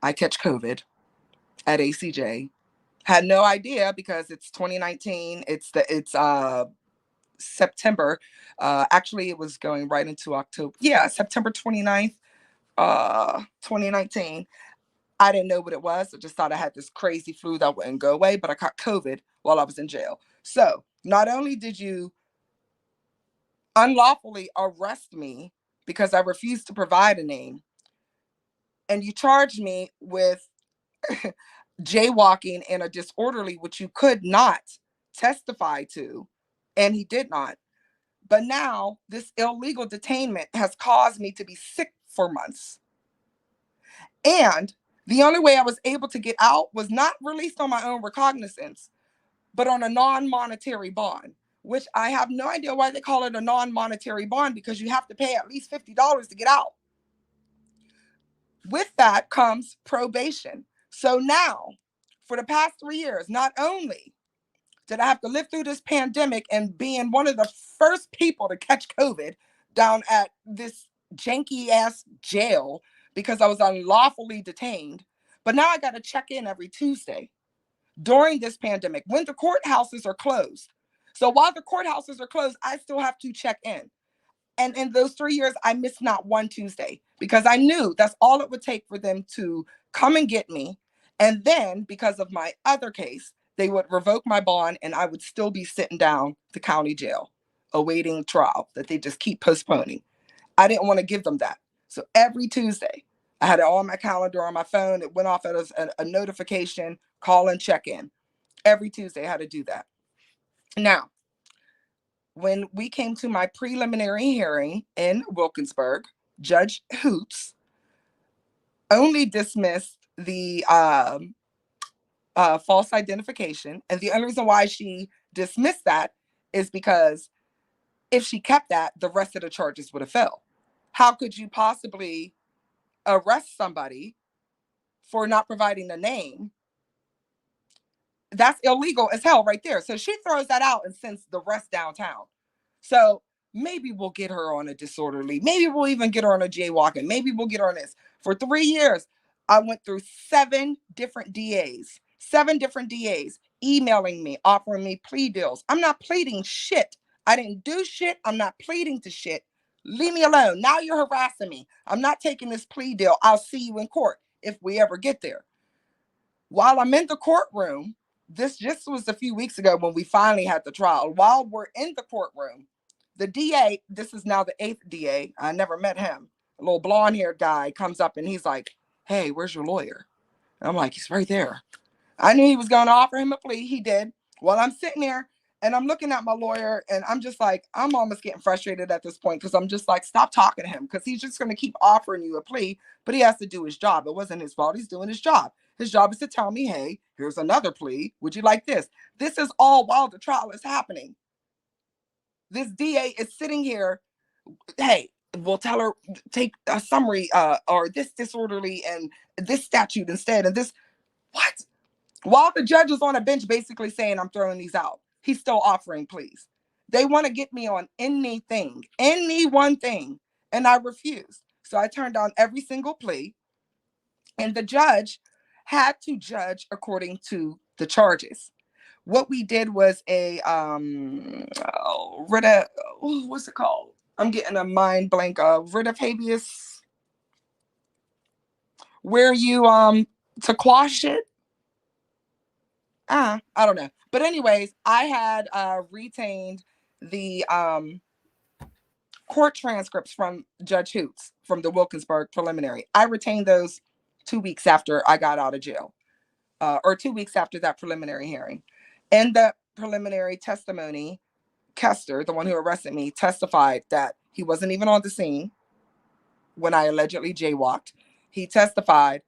I catch COVID at ACJ. Had no idea because it's 2019. It's September. Actually, it was going right into October. Yeah, September 29th, 2019. I didn't know what it was. I just thought I had this crazy flu that wouldn't go away, but I caught COVID while I was in jail. So not only did you unlawfully arrest me because I refused to provide a name, and you charged me with jaywalking and a disorderly, which you could not testify to, and he did not. But now this illegal detainment has caused me to be sick for months. And the only way I was able to get out was not released on my own recognizance, but on a non-monetary bond, which I have no idea why they call it a non-monetary bond, because you have to pay at least $50 to get out. With that comes probation. So now, for the past 3 years, not only did I have to live through this pandemic and being one of the first people to catch COVID down at this janky ass jail because I was unlawfully detained, but now I got to check in every Tuesday during this pandemic when the courthouses are closed. So while the courthouses are closed, I still have to check in. And in those 3 years, I missed not one Tuesday because I knew that's all it would take for them to come and get me. And then because of my other case, they would revoke my bond and I would still be sitting down the county jail awaiting trial that they just keep postponing. I didn't want to give them that. So every Tuesday, I had it on my calendar on my phone. It went off as a notification, call and check in. Every Tuesday, I had to do that. Now, when we came to my preliminary hearing in Wilkinsburg, Judge Hoots only dismissed the false identification. And the only reason why she dismissed that is because if she kept that, the rest of the charges would have fell. How could you possibly arrest somebody for not providing a name? That's illegal as hell right there. So she throws that out and sends the rest downtown. So maybe we'll get her on a disorderly. Maybe we'll even get her on a jaywalking. Maybe we'll get her on this. For 3 years, I went through 7 different DAs emailing me, offering me plea deals. I'm not pleading shit. I didn't do shit. I'm not pleading to shit. Leave me alone. Now you're harassing me. I'm not taking this plea deal. I'll see you in court if we ever get there. While I'm in the courtroom, this just was a few weeks ago when we finally had the trial. While we're in the courtroom, the DA, this is now the 8th DA, I never met him, a little blonde-haired guy comes up and he's like, hey, where's your lawyer? And I'm like, he's right there. I knew he was going to offer him a plea. He did. Well, I'm sitting there and I'm looking at my lawyer and I'm just like, I'm almost getting frustrated at this point because I'm just like, stop talking to him because he's just going to keep offering you a plea, but he has to do his job. It wasn't his fault. He's doing his job. His job is to tell me, hey, here's another plea. Would you like this? This is all while the trial is happening. This DA is sitting here. Hey, we'll tell her, take a summary or this disorderly and this statute instead. And this, what? While the judge is on a bench basically saying, I'm throwing these out, he's still offering pleas. They want to get me on anything, any one thing. And I refused. So I turned down every single plea. And the judge had to judge according to the charges. What we did was a writ of, what's it called? I'm getting a mind blank. Writ of habeas, where you to quash it. I don't know. But anyways, I had retained the court transcripts from Judge Hoots from the Wilkinsburg preliminary. I retained those 2 weeks after I got out of jail, or 2 weeks after that preliminary hearing. In the preliminary testimony, Kester, the one who arrested me, testified that he wasn't even on the scene when I allegedly jaywalked. He testified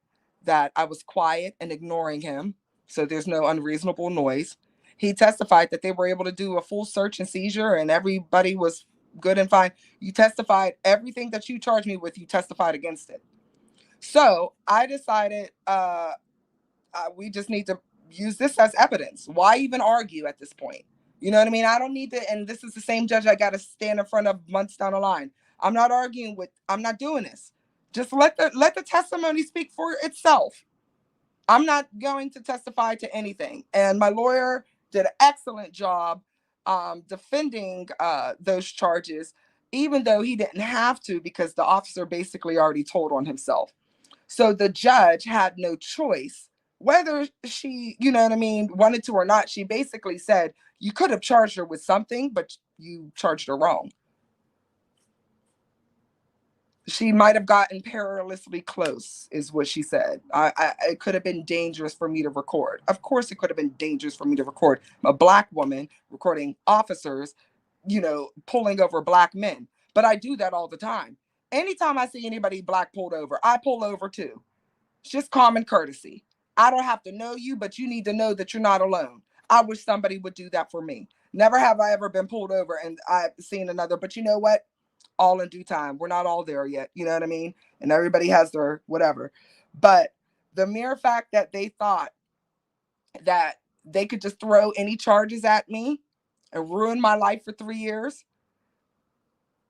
that I was quiet and ignoring him, so there's no unreasonable noise. He testified that they were able to do a full search and seizure and everybody was good and fine. You testified everything that you charged me with, you testified against it. So I decided we just need to use this as evidence. Why even argue at this point? You know what I mean? I don't need to, and this is the same judge I got to stand in front of months down the line. I'm not arguing with, I'm not doing this. Just let the testimony speak for itself. I'm not going to testify to anything. And my lawyer did an excellent job defending those charges, even though he didn't have to, because the officer basically already told on himself. So the judge had no choice, whether she, you know what I mean, wanted to or not. She basically said, you could have charged her with something, but you charged her wrong. She might have gotten perilously close, is what she said. It could have been dangerous for me to record. Of course, it could have been dangerous for me to record. I'm a Black woman recording officers, you know, pulling over Black men. But I do that all the time. Anytime I see anybody Black pulled over, I pull over too. It's just common courtesy. I don't have to know you, but you need to know that you're not alone. I wish somebody would do that for me. Never have I ever been pulled over and I've seen another. But you know what? All in due time. We're not all there yet. You know what I mean? And everybody has their whatever. But the mere fact that they thought that they could just throw any charges at me and ruin my life for 3 years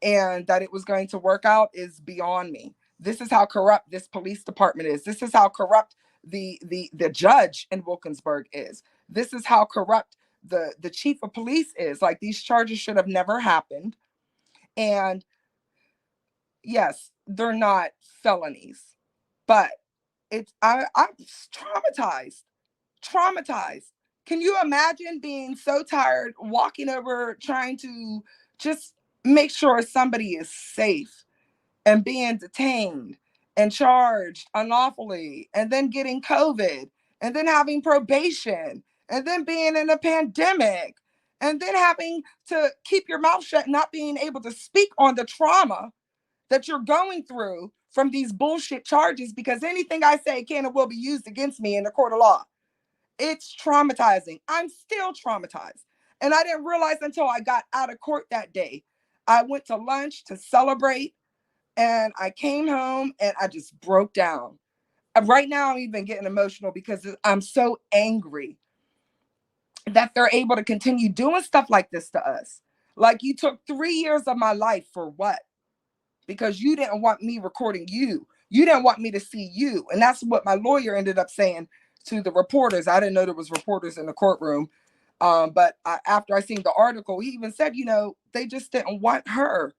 and that it was going to work out is beyond me. This is how corrupt this police department is. This is how corrupt the judge in Wilkinsburg is. This is how corrupt the chief of police is. Like, these charges should have never happened. And yes, they're not felonies, but I'm traumatized. Can you imagine being so tired, walking over, trying to just make sure somebody is safe and being detained and charged unlawfully, and then getting COVID, and then having probation, and then being in a pandemic, and then having to keep your mouth shut, not being able to speak on the trauma that you're going through from these bullshit charges, because anything I say can and will be used against me in the court of law. It's traumatizing. I'm still traumatized. And I didn't realize until I got out of court that day. I went to lunch to celebrate, and I came home and I just broke down. Right now, I'm even getting emotional because I'm so angry that they're able to continue doing stuff like this to us. Like, you took 3 years of my life for what? Because you didn't want me recording you. You didn't want me to see you. And that's what my lawyer ended up saying to the reporters. I didn't know there was reporters in the courtroom. But after I seen the article, he even said, you know, they just didn't want her.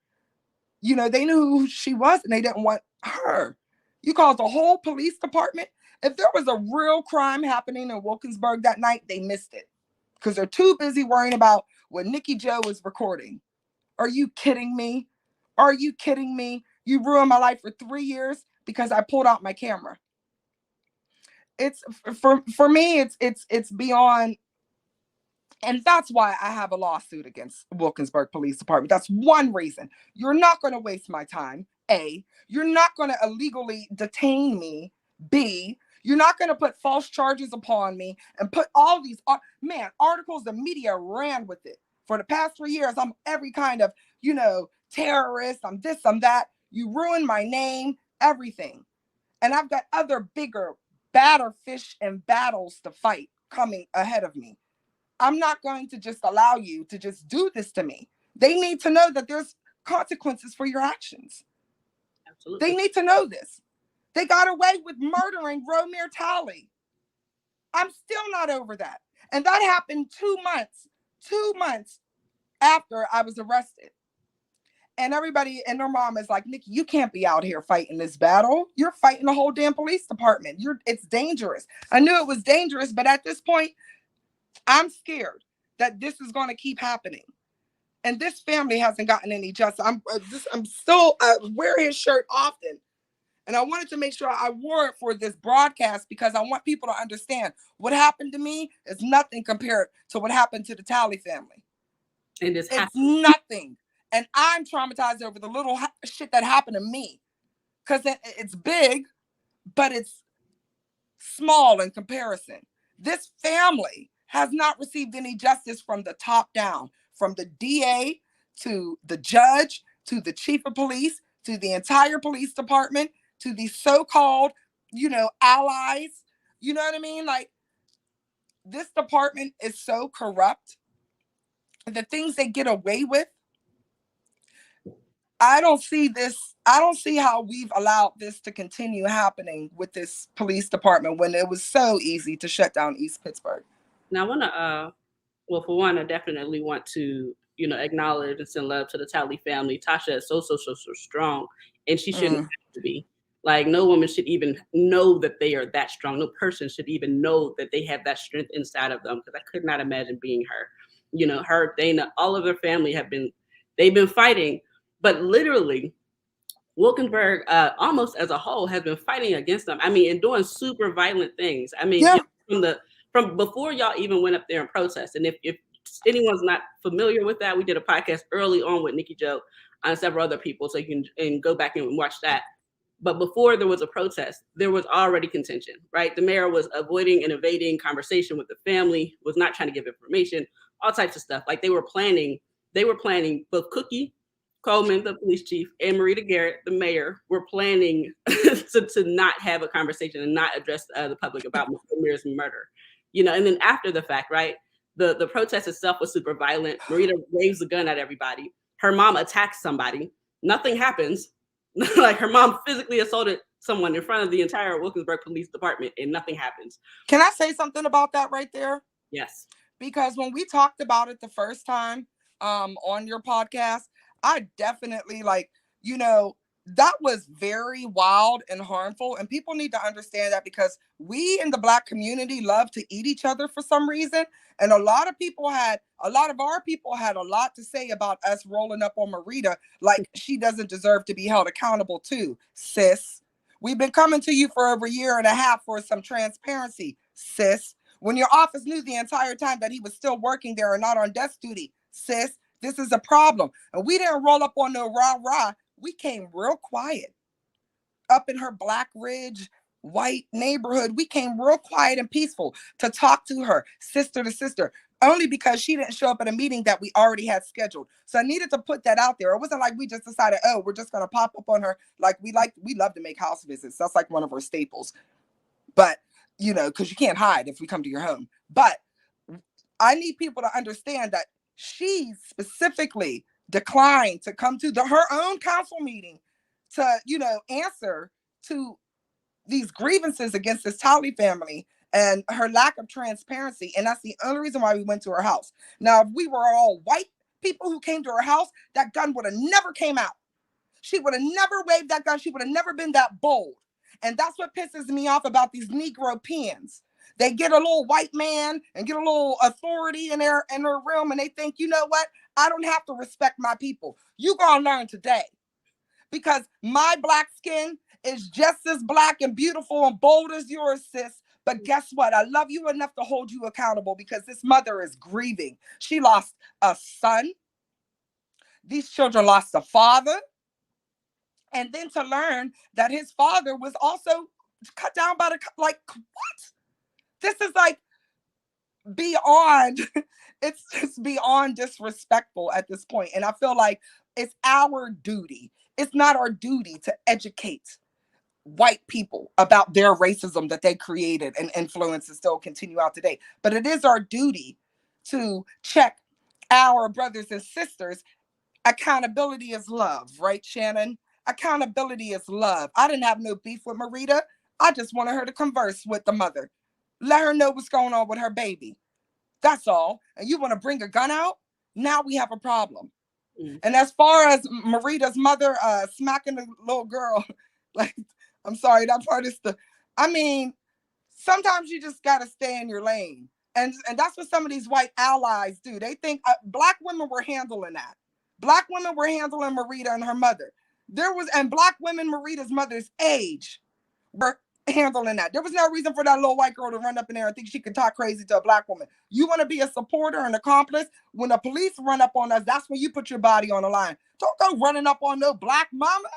You know, they knew who she was and they didn't want her. You called the whole police department. If there was a real crime happening in Wilkinsburg that night, they missed it because they're too busy worrying about what Nicky Jo is recording. Are you kidding me? Are you kidding me? You ruined my life for 3 years because I pulled out my camera. It's for me, it's beyond. And that's why I have a lawsuit against Wilkinsburg Police Department. That's one reason. You're not going to waste my time. A, you're not going to illegally detain me. B, you're not going to put false charges upon me and put all these, articles, the media ran with it. For the past 3 years, I'm every kind of, terrorist. I'm this, I'm that. You ruined my name, everything. And I've got other bigger, badder fish and battles to fight coming ahead of me. I'm not going to just allow you to just do this to me. They need to know that there's consequences for your actions. Absolutely. They need to know this. They got away with murdering Romir Talley. I'm still not over that. And that happened 2 months after I was arrested. And everybody and their mom is like, Nikki, you can't be out here fighting this battle. You're fighting the whole damn police department. It's dangerous. I knew it was dangerous, but at this point, I'm scared that this is going to keep happening. And this family hasn't gotten any justice. I'm still wear his shirt often. And I wanted to make sure I wore it for this broadcast because I want people to understand what happened to me is nothing compared to what happened to the Talley family. And it's nothing. And I'm traumatized over the little shit that happened to me because it's big, but it's small in comparison. This family has not received any justice from the top down, from the DA to the judge, to the chief of police, to the entire police department, to the so-called, allies. You know what I mean? Like, this department is so corrupt. The things they get away with, I don't see this. I don't see how we've allowed this to continue happening with this police department when it was so easy to shut down East Pittsburgh. Now, I want to, well, for one, I definitely want to, acknowledge and send love to the Talley family. Tasha is so strong, and she shouldn't have to be. Like, no woman should even know that they are that strong. No person should even know that they have that strength inside of them, because I could not imagine being her. Her, Dana, all of their family they've been fighting, but literally, Wilkinsburg, almost as a whole, has been fighting against them. I mean, and doing super violent things. I mean, from before y'all even went up there and protest. And if anyone's not familiar with that, we did a podcast early on with Nicky Jo and several other people, so you can go back and watch that. But before there was a protest, there was already contention, right? The mayor was avoiding and evading conversation with the family, was not trying to give information, all types of stuff. Like they were planning both Cookie Coleman, the police chief, and Marita Garrett, the mayor, were planning to not have a conversation and not address the public about the mayor's murder. And then after the fact, right, the protest itself was super violent. Marita waves a gun at everybody. Her mom attacks somebody. Nothing happens. Like her mom physically assaulted someone in front of the entire Wilkinsburg Police Department, and nothing happens. Can I say something about that right there? Yes. Because when we talked about it the first time on your podcast, I definitely that was very wild and harmful. And people need to understand that, because we in the Black community love to eat each other for some reason. And a lot of our people had a lot to say about us rolling up on Marita like she doesn't deserve to be held accountable too, sis. We've been coming to you for over a year and a half for some transparency, sis. When your office knew the entire time that he was still working there and not on desk duty, sis, this is a problem. And we didn't roll up on no rah-rah. We came real quiet. Up in her Black Ridge white neighborhood, we came real quiet and peaceful to talk to her, sister to sister, only because she didn't show up at a meeting that we already had scheduled. So I needed to put that out there. It wasn't like we just decided, oh, we're just going to pop up on her. Like we love to make house visits. That's like one of our staples. But, because you can't hide if we come to your home. But I need people to understand that she specifically declined to come to her own council meeting to, answer to these grievances against this Talley family and her lack of transparency. And that's the only reason why we went to her house. Now, if we were all white people who came to her house, that gun would have never came out. She would have never waved that gun. She would have never been that bold. And that's what pisses me off about these Negro pens. They get a little white man and get a little authority in their room, and they think, you know what? I don't have to respect my people. You gonna learn today, because my Black skin is just as Black and beautiful and bold as yours, sis. But guess what? I love you enough to hold you accountable, because this mother is grieving. She lost a son. These children lost a father. And then to learn that his father was also cut down by what? This is like beyond, it's beyond disrespectful at this point. And I feel like it's our duty. It's not our duty to educate white people about their racism that they created and influence and still continue out today. But it is our duty to check our brothers and sisters. Accountability is love, right, Shannon? Accountability is love. I didn't have no beef with Marita. I just wanted her to converse with the mother. Let her know what's going on with her baby. That's all. And you want to bring a gun out? Now we have a problem. And as far as Marita's mother smacking the little girl, like, I'm sorry, that part is sometimes you just got to stay in your lane. And that's what some of these white allies do. They think Black women were handling that. Black women were handling Marita and her mother. And Black women Marita's mother's age were handling that. There was no reason for that little white girl to run up in there and think she could talk crazy to a Black woman. You want to be a supporter and accomplice? When the police run up on us, that's when you put your body on the line. Don't go running up on no Black mama.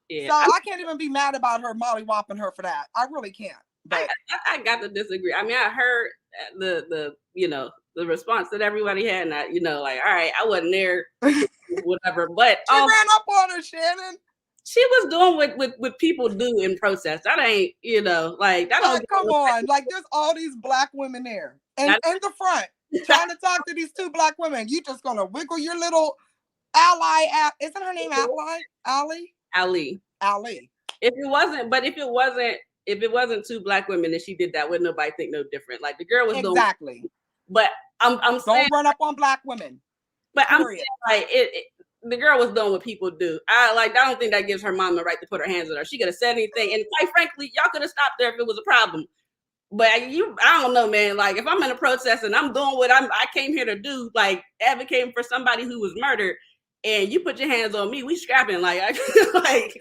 Yeah. So I can't even be mad about her mollywopping her for that. I really can't. But I got to disagree. I mean, I heard the response that everybody had, and all right, I wasn't there, whatever. But she ran up on her, Shannon. She was doing what people do in protest. That ain't, that don't come on. Like, there's all these Black women there. And in the front, trying to talk to these two Black women. You just gonna wiggle your little Ally, isn't her name Ally? Ali. If it wasn't two black women and she did that, would nobody think no different? Like the girl was exactly. But I'm saying, don't run up on black women. But period. I'm saying, like the girl was doing what people do. I don't think that gives her mom the right to put her hands on her. She could have said anything, and quite frankly, y'all could have stopped her if it was a problem. But I don't know, man. Like if I'm in a protest and I'm doing what I came here to do, like advocating for somebody who was murdered, and you put your hands on me, we scrapping. Like,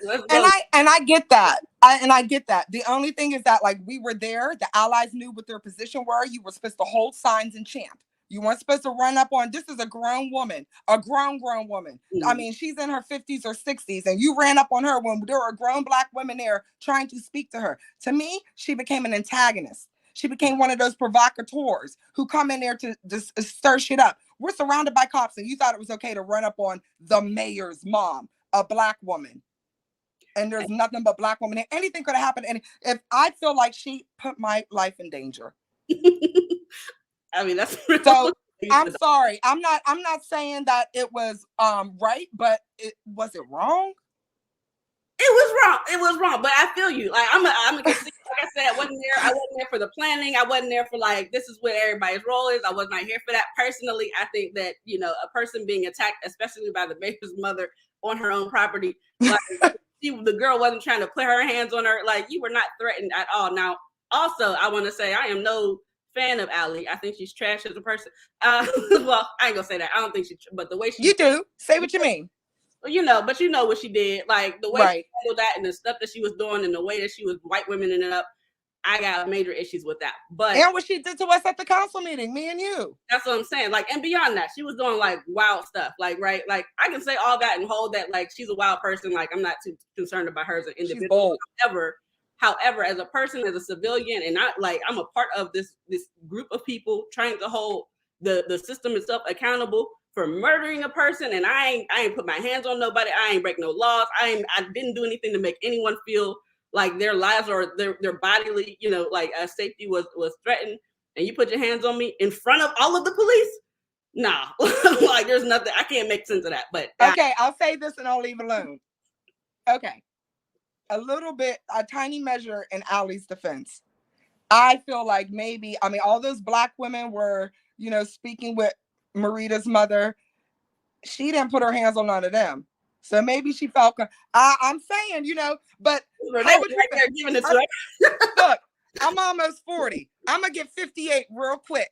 let's go. And I get that. I get that. The only thing is that like we were there, the allies knew what their position were. You were supposed to hold signs and chant. You weren't supposed to run up on. This is a grown woman, a grown woman. Mm-hmm. I mean, she's in her 50s or 60s, and you ran up on her when there were grown black women there trying to speak to her. To me, she became an antagonist. She became one of those provocateurs who come in there to stir shit up. We're surrounded by cops, and you thought it was okay to run up on the mayor's mom, a black woman. And there's nothing but black women. Anything could have happened. And if I feel like she put my life in danger. I mean, that's real. So I'm sorry. I'm not saying that it was right, but was it wrong? It was wrong. But I feel you. Like I'm a like I said, I wasn't there for the planning. I wasn't there for like this is what everybody's role is. I was not here for that. Personally, I think that, you know, a person being attacked, especially by the mayor's mother on her own property, like the girl wasn't trying to put her hands on her. Like you were not threatened at all. Now, also, I want to say I am no fan of Allie. I think she's trash as a person. Well, I ain't gonna say that. I don't think but the way she. You do. Say what you mean. Well, you know what she did. Like the way she handled that and the stuff that she was doing and the way that she was white women it up. I got major issues with that. But and what she did to us at the council meeting, me and you. That's what I'm saying. Like, and beyond that, she was doing like wild stuff. Like, right? Like I can say all that and hold that like she's a wild person. Like I'm not too concerned about her as an individual. However, as a person, as a civilian, and I'm a part of this group of people trying to hold the system itself accountable for murdering a person, and I ain't put my hands on nobody. I ain't break no laws. I didn't do anything to make anyone feel like their lives or their bodily, you know, like safety was threatened. And you put your hands on me in front of all of the police? Nah, like there's nothing. I can't make sense of that. But okay, I'll say this and I'll leave alone. Okay. A tiny measure in Allie's defense. I feel like maybe, I mean, all those black women were, you know, speaking with Marita's mother. She didn't put her hands on none of them. So maybe she felt, I'm saying, you know, but how would you look, I'm almost 40. I'm going to get 58 real quick.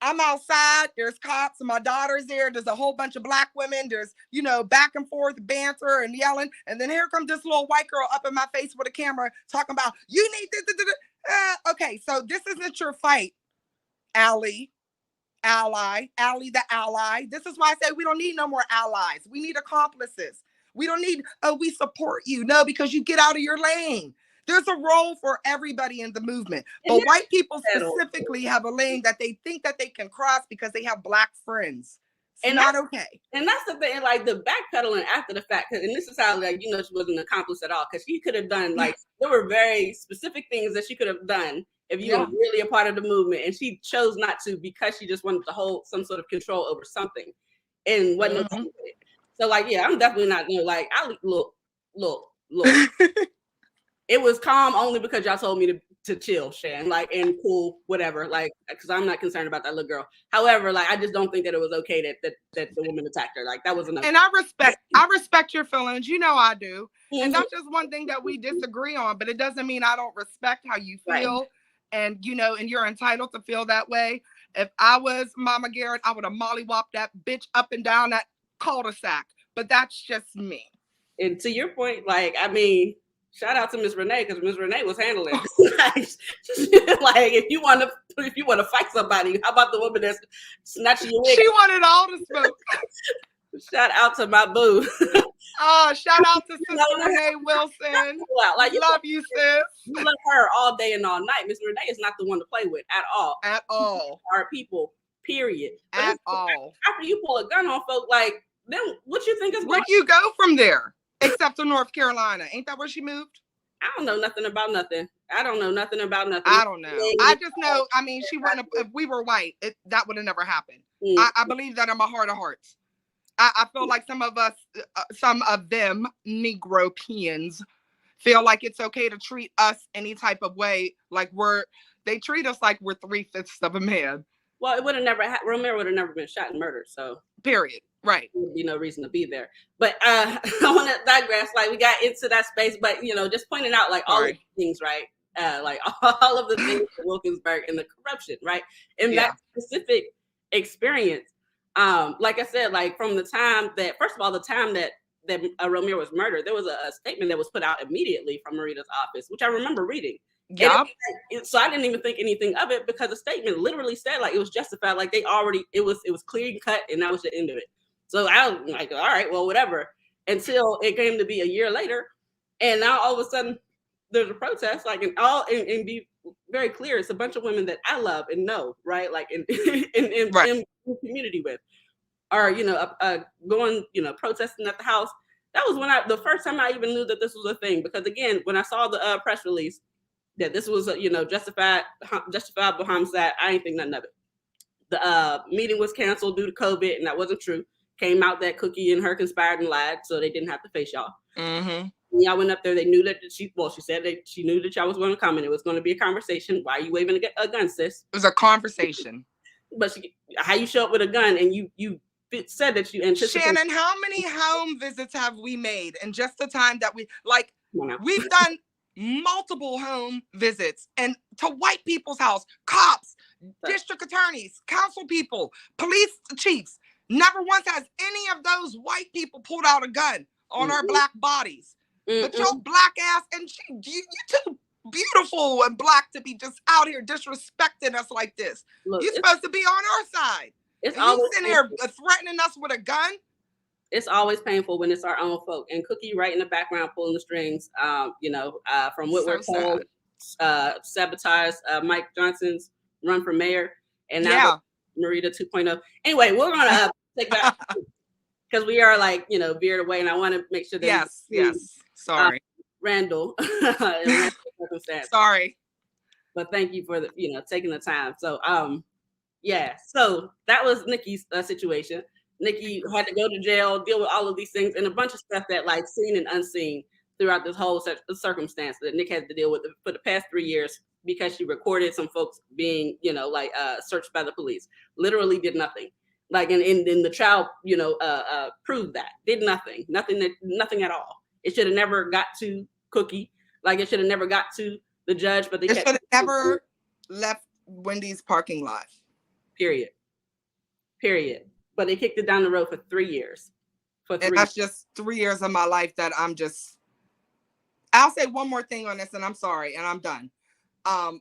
I'm outside, there's cops and my daughter's there. There's a whole bunch of black women. There's, you know, back and forth banter and yelling. And then here comes this little white girl up in my face with a camera talking about, you need this. Okay, so this isn't your fight, Allie the ally. This is why I say we don't need no more allies. We need accomplices. We don't need, we support you. No, because you get out of your lane. There's a role for everybody in the movement. But white people specifically have a lane that they think that they can cross because they have black friends. It's not okay. And that's the thing, like the backpedaling after the fact. And this is how, like, you know, she wasn't an accomplice at all. Because she could have done, like, there were very specific things that she could have done if you were really a part of the movement. And she chose not to because she just wanted to hold some sort of control over something. And wasn't no So, like, yeah, I'm definitely not, you know, like, look. It was calm only because y'all told me to chill, Shan, like, and cool, whatever, like, because I'm not concerned about that little girl. However, like, I just don't think that it was okay that the woman attacked her. Like, that was enough. And I respect your feelings. You know I do. Mm-hmm. And that's just one thing that we disagree on, but it doesn't mean I don't respect how you feel. Right. And, you know, and you're entitled to feel that way. If I was Mama Garrett, I would have mollywopped that bitch up and down that cul-de-sac. But that's just me. And to your point, like, I mean, shout out to Miss Renee, because Miss Renee was handling it. Like, if you want to fight somebody, how about the woman that's snatching your wig? She wanted all the smoke. Shout out to my boo. Oh, shout out to Sister Renee Wilson. Wow, like, love you, sis. You love her all day and all night. Miss Renee is not the one to play with at all. At all. Our people, period. But at all. After you pull a gun on folk, like, then what you think is where do you go from there? Except to North Carolina. Ain't that where she moved? I don't know nothing about nothing. I don't know nothing about nothing. I don't know. I just know, I mean, she wouldn't have, if we were white, that would have never happened. I believe that in my heart of hearts. I feel like some of them Negropeans feel like it's okay to treat us any type of way. Like they treat us like we're 3/5 of a man. Well, it would have never Romero would have never been shot and murdered. So period. Right. There would be no reason to be there. But I want to digress. Like we got into that space, but just pointing out like all of the things, right? Like all of the things in Wilkinsburg and the corruption, right? And that specific experience, like I said, like from the time that, first of all, the time that Romero was murdered, there was a statement that was put out immediately from Marita's office, which I remember reading. Yeah. So I didn't even think anything of it because the statement literally said like it was justified, like it was clear and cut, and that was the end of it. So I was like, all right, well, whatever. Until it came to be a year later, and now all of a sudden there's a protest, like and be very clear, it's a bunch of women that I love and know, right? Like in community with, are going protesting at the house. That was when the first time I even knew that this was a thing, because again, when I saw the press release that this was justifiable homicide, I ain't think nothing of it. The meeting was canceled due to COVID, and that wasn't true. Came out that Cookie and her conspired and lied, so they didn't have to face y'all. Mm-hmm. Y'all went up there. They knew that she said that she knew that y'all was going to come, and it was going to be a conversation. Why are you waving a gun, sis? It was a conversation. But how you show up with a gun and you said that you anticipated. Shannon, how many home visits have we made in just the time that we've done multiple home visits and to white people's house, cops, district attorneys, council people, police chiefs. Never once has any of those white people pulled out a gun on our black bodies. But your black ass, and you too beautiful and black to be just out here disrespecting us like this. Look, you're supposed to be on our side. It's always you sitting here threatening us with a gun. It's always painful when it's our own folk. And Cookie right in the background pulling the strings. From what we're told, sabotaged Mike Johnson's run for mayor, and now Marita 2.0. Anyway, we're gonna take that because we are veered away, and I want to make sure that sorry, Randall. Sorry, but thank you for taking the time. So so that was Nikki's situation. Nikki had to go to jail, deal with all of these things, and a bunch of stuff that seen and unseen throughout this whole circumstance that Nick had to deal with for the past 3 years, because she recorded some folks being searched by the police. Literally did nothing. And the trial proved that did nothing at all. It should have never got to Cookie. It should have never got to the judge, but they should have never left Wendy's parking lot. Period. But they kicked it down the road for 3 years. And that's just 3 years of my life that I'll say one more thing on this, and I'm sorry, and I'm done.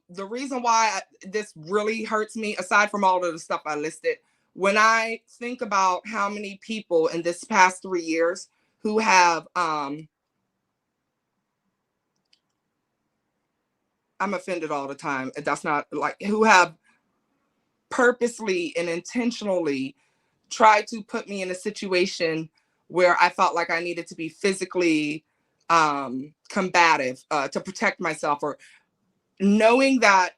The reason why this really hurts me, aside from all of the stuff I listed, when I think about how many people in this past 3 years who have, I'm offended all the time. That's not who have purposely and intentionally tried to put me in a situation where I felt like I needed to be physically combative to protect myself, or knowing that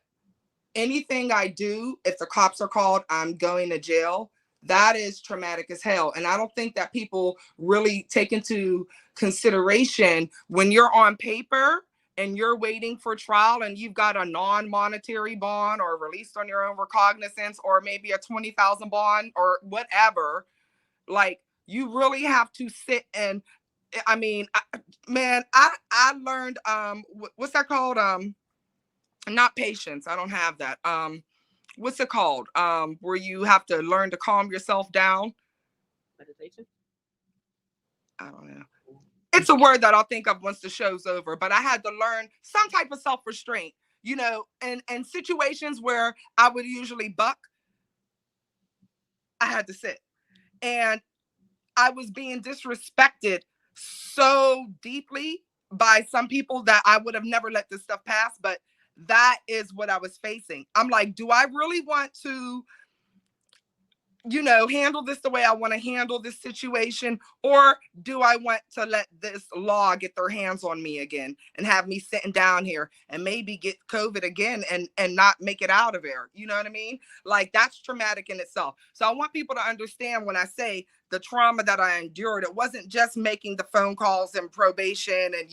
anything I do, if the cops are called, I'm going to jail. That is traumatic as hell. And I don't think that people really take into consideration when you're on paper and you're waiting for trial and you've got a non-monetary bond or released on your own recognizance or maybe a $20,000 bond or whatever, you really have to sit and, I learned, what's that called? Not patience. I don't have that. What's it called? Where you have to learn to calm yourself down. Meditation? I don't know. It's a word that I'll think of once the show's over, but I had to learn some type of self-restraint, and situations where I would usually buck, I had to sit. And I was being disrespected so deeply by some people that I would have never let this stuff pass, but that is what I was facing. I'm like, do I really want to handle this the way I want to handle this situation? Or do I want to let this law get their hands on me again and have me sitting down here and maybe get COVID again and not make it out of there? You know what I mean? Like, that's traumatic in itself. So I want people to understand when I say the trauma that I endured, it wasn't just making the phone calls and probation. And,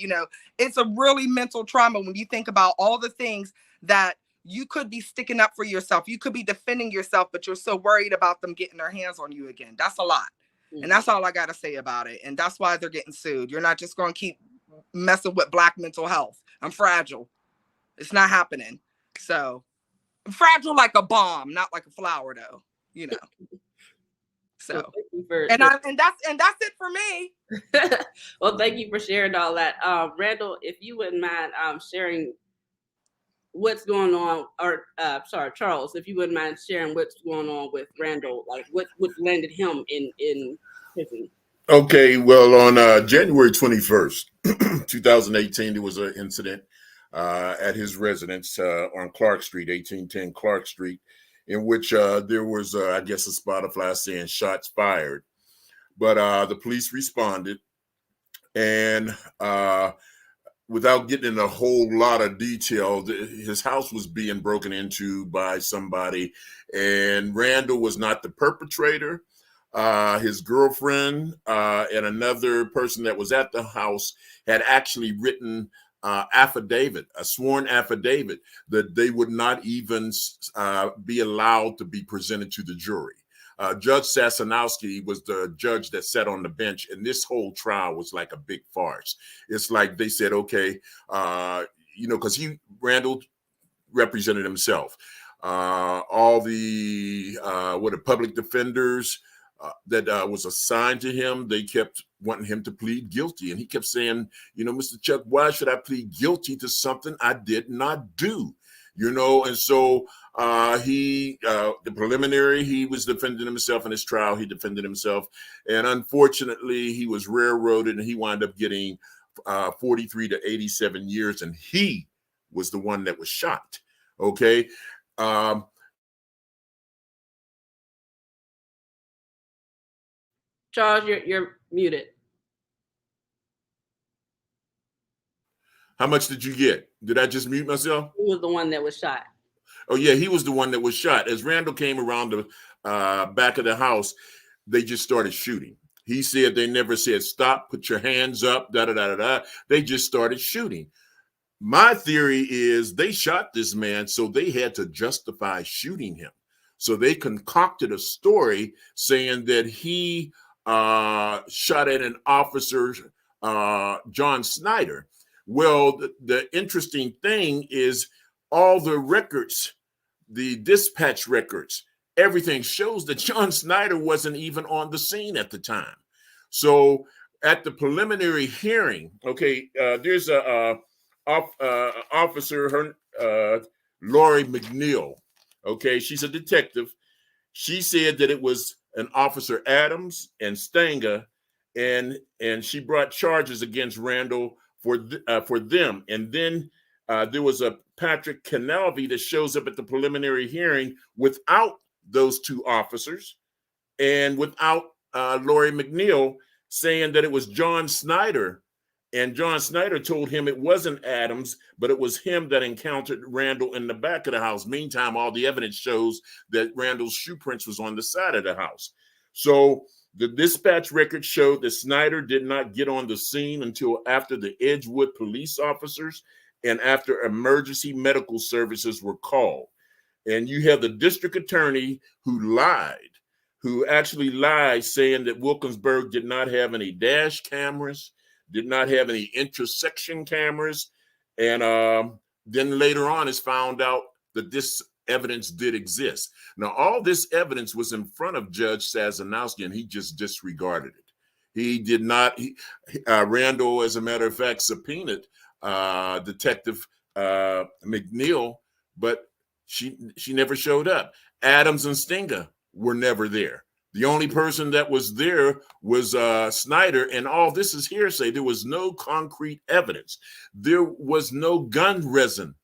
it's a really mental trauma when you think about all the things that you could be sticking up for yourself. You could be defending yourself, but you're so worried about them getting their hands on you again. That's a lot. Mm-hmm. And that's all I got to say about it. And that's why they're getting sued. You're not just going to keep messing with Black mental health. I'm fragile. It's not happening. So I'm fragile like a bomb, not like a flower though, So, and that's it for me. Well, thank you for sharing all that. Randall, if you wouldn't mind sharing what's going on, or Charles, if you wouldn't mind sharing what's going on with Randall, like what landed him in prison. Okay, well, on January 21st, 2018, there was an incident at his residence on Clark Street, 1810 Clark Street, in which there was, I guess, a Spotify saying shots fired. But the police responded, and without getting in a whole lot of detail, his house was being broken into by somebody, and Randall was not the perpetrator. His girlfriend and another person that was at the house had actually written a sworn affidavit that they would not even be allowed to be presented to the jury. Judge Sasanowski was the judge that sat on the bench, and this whole trial was like a big farce. It's like they said, okay, because Randall represented himself. All the public defenders that was assigned to him, they kept wanting him to plead guilty, and he kept saying, Mr. Chuck, why should I plead guilty to something I did not do? And so the preliminary, he was defending himself in his trial. He defended himself. And unfortunately, he was railroaded, and he wound up getting 43 to 87 years. And he was the one that was shot. Okay. Charles, you're muted. How much did you get? Did I just mute myself? He was the one that was shot. Oh, yeah, he was the one that was shot. As Randall came around the back of the house, they just started shooting. He said they never said, stop, put your hands up, da-da-da-da-da. They just started shooting. My theory is they shot this man, so they had to justify shooting him. So they concocted a story saying that he shot at an officer, John Snyder. Well, the interesting thing is all the records, the dispatch records, everything shows that John Snyder wasn't even on the scene at the time. So at the preliminary hearing, okay, there's a officer, Lori McNeil. Okay, she's a detective. She said that it was an Officer Adams and Stenger, and she brought charges against Randall for them. And then there was a Patrick Canalvi that shows up at the preliminary hearing without those two officers and without Lori McNeil, saying that it was John Snyder. And John Snyder told him it wasn't Adams, but it was him that encountered Randall in the back of the house. Meantime, all the evidence shows that Randall's shoe prints was on the side of the house. So the dispatch record showed that Snyder did not get on the scene until after the Edgewood police officers and after emergency medical services were called. And you have the district attorney who actually lied, saying that Wilkinsburg did not have any dash cameras, did not have any intersection cameras. And then later on is found out that this evidence did exist. Now, all this evidence was in front of Judge Sasanowski, and he just disregarded it. He did not, Randall, as a matter of fact, subpoenaed Detective McNeil, but she never showed up. Adams and Stenger were never there. The only person that was there was Snyder, and all this is hearsay. There was no concrete evidence. There was no gun resin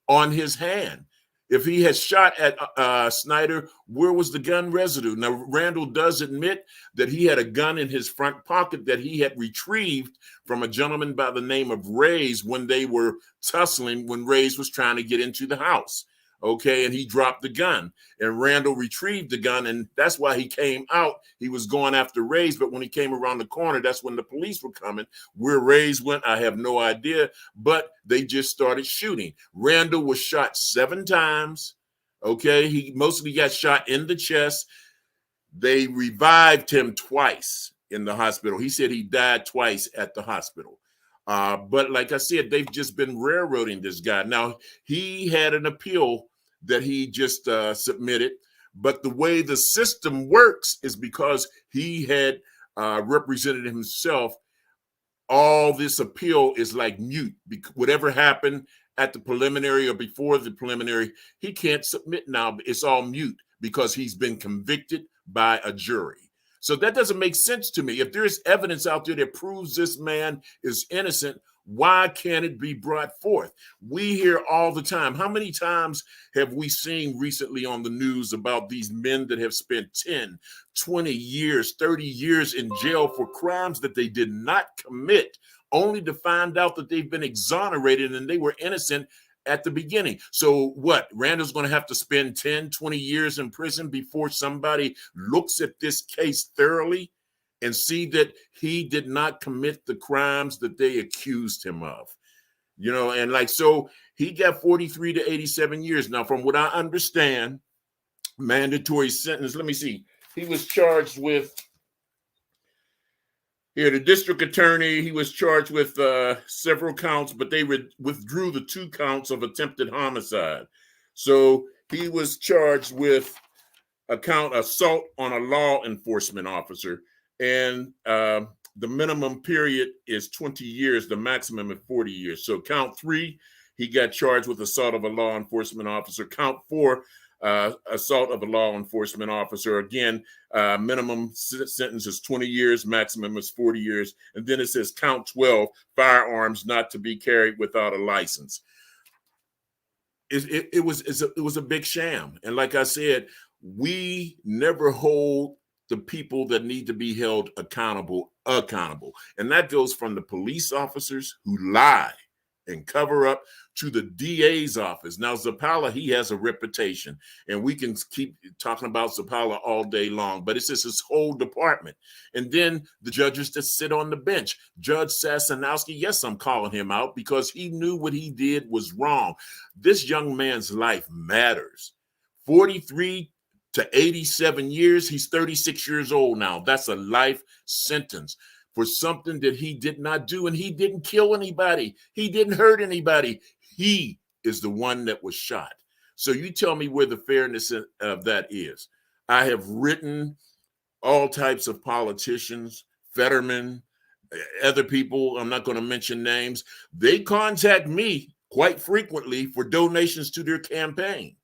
on his hand. If he had shot at Snyder, where was the gun residue? Now, Randall does admit that he had a gun in his front pocket that he had retrieved from a gentleman by the name of Reyes when they were tussling, when Reyes was trying to get into the house. Okay, and he dropped the gun, and Randall retrieved the gun, and that's why he came out. He was going after Reyes, but when he came around the corner, that's when the police were coming. Where Reyes went, I have no idea, but they just started shooting. Randall was shot 7 times. Okay, he mostly got shot in the chest. They revived him twice in the hospital. He said he died twice at the hospital. But like I said, they've just been railroading this guy. Now, he had an appeal that he just submitted, but the way the system works is because he had represented himself. All this appeal is like mute. Whatever happened at the preliminary or before the preliminary, he can't submit now. It's all mute because he's been convicted by a jury. So that doesn't make sense to me. If there's evidence out there that proves this man is innocent, why can't it be brought forth? We hear all the time. How many times have we seen recently on the news about these men that have spent 10, 20 years, 30 years in jail for crimes that they did not commit, only to find out that they've been exonerated and they were innocent at the beginning? So what? Randall's going to have to spend 10, 20 years in prison before somebody looks at this case thoroughly and see that he did not commit the crimes that they accused him of. You know, and like, so he got 43 to 87 years. Now, from what I understand, mandatory sentence, let me see. He was charged with, here, the district attorney, he was charged with several counts, but they withdrew the 2 counts of attempted homicide. So he was charged with assault on a law enforcement officer. And the minimum period is 20 years, the maximum is 40 years. So count 3, he got charged with assault of a law enforcement officer. Count 4, assault of a law enforcement officer. Again, minimum sentence is 20 years, maximum is 40 years. And then it says count 12, firearms not to be carried without a license. It was a big sham. And like I said, we never hold the people that need to be held accountable. And that goes from the police officers who lie and cover up to the DA's office. Now, Zapala, he has a reputation, and we can keep talking about Zapala all day long, but it's just his whole department. And then the judges that sit on the bench. Judge Sassanowski, yes, I'm calling him out because he knew what he did was wrong. This young man's life matters. 43 to 87 years, he's 36 years old now. That's a life sentence for something that he did not do, and he didn't kill anybody. He didn't hurt anybody. He is the one that was shot. So you tell me where the fairness of that is. I have written all types of politicians, Fetterman, other people, I'm not going to mention names. They contact me quite frequently for donations to their campaign.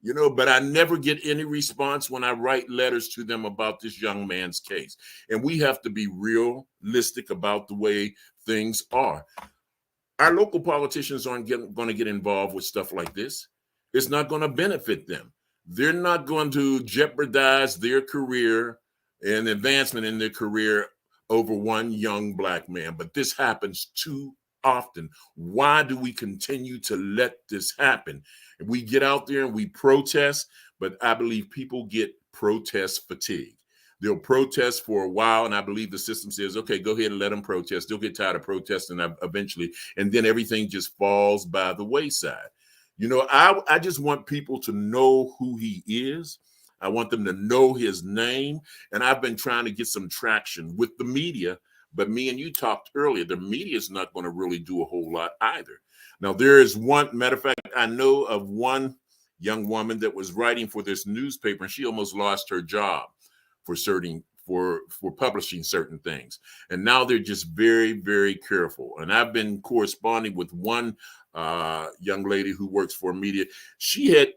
You know, but I never get any response when I write letters to them about this young man's case. And we have to be realistic about the way things are. Our local politicians aren't going to get involved with stuff like this. It's not going to benefit them. They're not going to jeopardize their career and advancement in their career over one young black man. But this happens too often. Why do we continue to let this happen? We get out there and we protest, but I believe people get protest fatigue. They'll protest for a while, and I believe the system says, okay, go ahead and let them protest. They'll get tired of protesting eventually, and then everything just falls by the wayside. You know, I just want people to know who he is. I want them to know his name, and I've been trying to get some traction with the media, but me and you talked earlier, the media is not going to really do a whole lot either. Now, there is one, matter of fact, I know of one young woman that was writing for this newspaper, and she almost lost her job for publishing certain things. And now they're just very, very careful. And I've been corresponding with one young lady who works for media. She had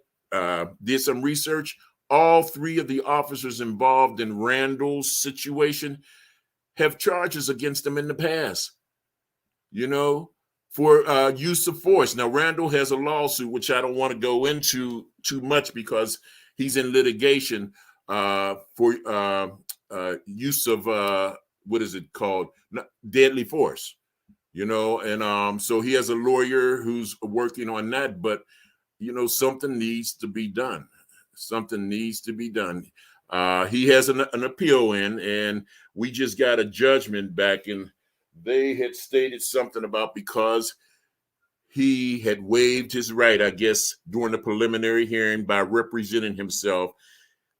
did some research. All 3 of the officers involved in Randall's situation have charges against them in the past. You know, for use of force. Now, Randall has a lawsuit, which I don't want to go into too much because he's in litigation for use of what is it called? Deadly force, you know, and so he has a lawyer who's working on that, but you know, something needs to be done. Something needs to be done. He has an appeal in, and we just got a judgment back, and they had stated something about because he had waived his right, I guess, during the preliminary hearing by representing himself.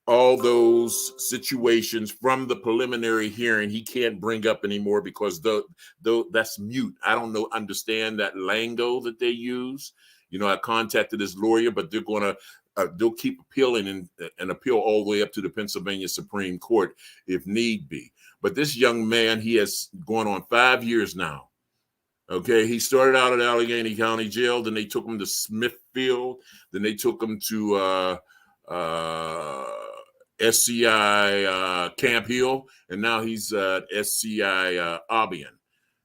All those situations from the preliminary hearing he can't bring up anymore because that's mute. I don't understand that lingo that they use. You know, I contacted his lawyer, but they'll keep appealing and appeal all the way up to the Pennsylvania Supreme Court if need be. But this young man, he has gone on 5 years now. Okay, he started out at Allegheny County Jail, then they took him to Smithfield, then they took him to SCI Camp Hill, and now he's at SCI Albion,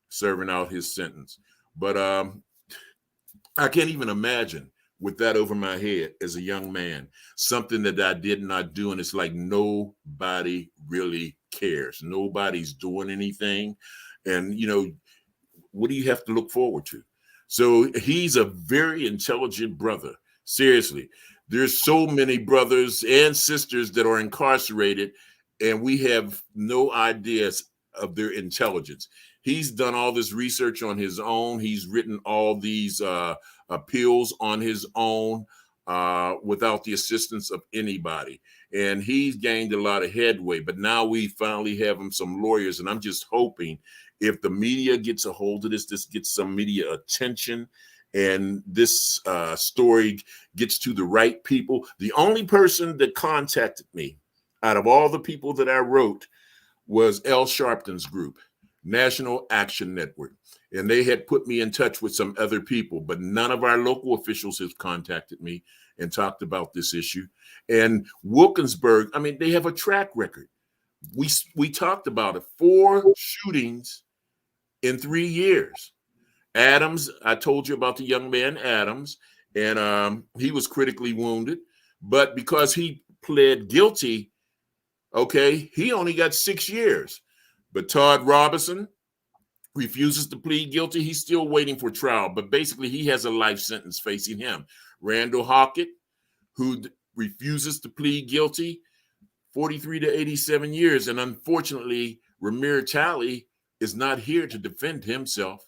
serving out his sentence. But I can't even imagine with that over my head as a young man, something that I did not do, and it's like nobody really cares. Nobody's doing anything, and you know, what do you have to look forward to? So he's a very intelligent brother. Seriously, there's so many brothers and sisters that are incarcerated, and we have no ideas of their intelligence. He's done all this research on his own. He's written all these appeals on his own without the assistance of anybody. And he's gained a lot of headway, but now we finally have him some lawyers, and I'm just hoping if the media gets a hold of this gets some media attention, and this story gets to the right people. The only person that contacted me out of all the people that I wrote was L. Sharpton's group, National Action Network. And they had put me in touch with some other people, but none of our local officials have contacted me and talked about this issue. And Wilkinsburg, I mean, they have a track record. We talked about it, 4 shootings in 3 years. Adams, I told you about the young man Adams, and he was critically wounded, but because he pled guilty, okay, he only got 6 years. But Todd Robinson refuses to plead guilty. He's still waiting for trial, but basically he has a life sentence facing him. Randall Hockett, who refuses to plead guilty, 43 to 87 years. And unfortunately, Ramir Talley is not here to defend himself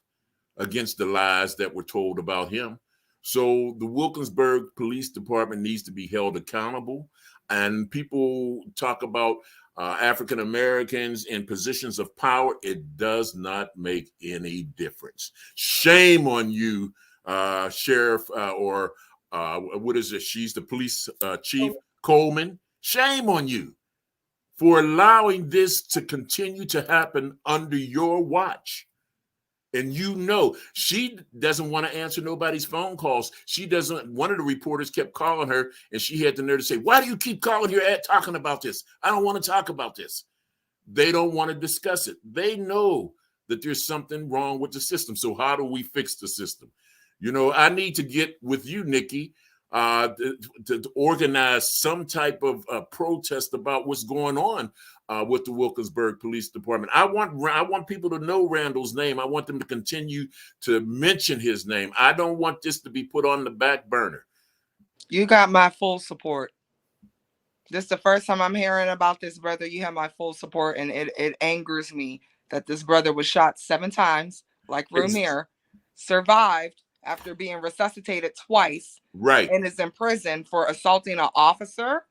against the lies that were told about him. So the Wilkinsburg Police Department needs to be held accountable. And people talk about African Americans in positions of power. It does not make any difference. Shame on you, Sheriff, or what is it? She's the police chief, Coleman. Shame on you for allowing this to continue to happen under your watch. And you know, she doesn't want to answer nobody's phone calls. She doesn't. One of the reporters kept calling her, and she had the nerve to say, "Why do you keep calling here talking about this? I don't want to talk about this." They don't want to discuss it. They know that there's something wrong with the system. So how do we fix the system? You know, I need to get with you, Nikki, to organize some type of protest about what's going on with the Wilkinsburg Police Department. I want people to know Randall's name. I want them to continue to mention his name. I don't want this to be put on the back burner. You got my full support. This is the first time I'm hearing about this, brother. You have my full support, and it angers me that this brother was shot 7 times, like Rumir, survived after being resuscitated twice, right, and is in prison for assaulting an officer.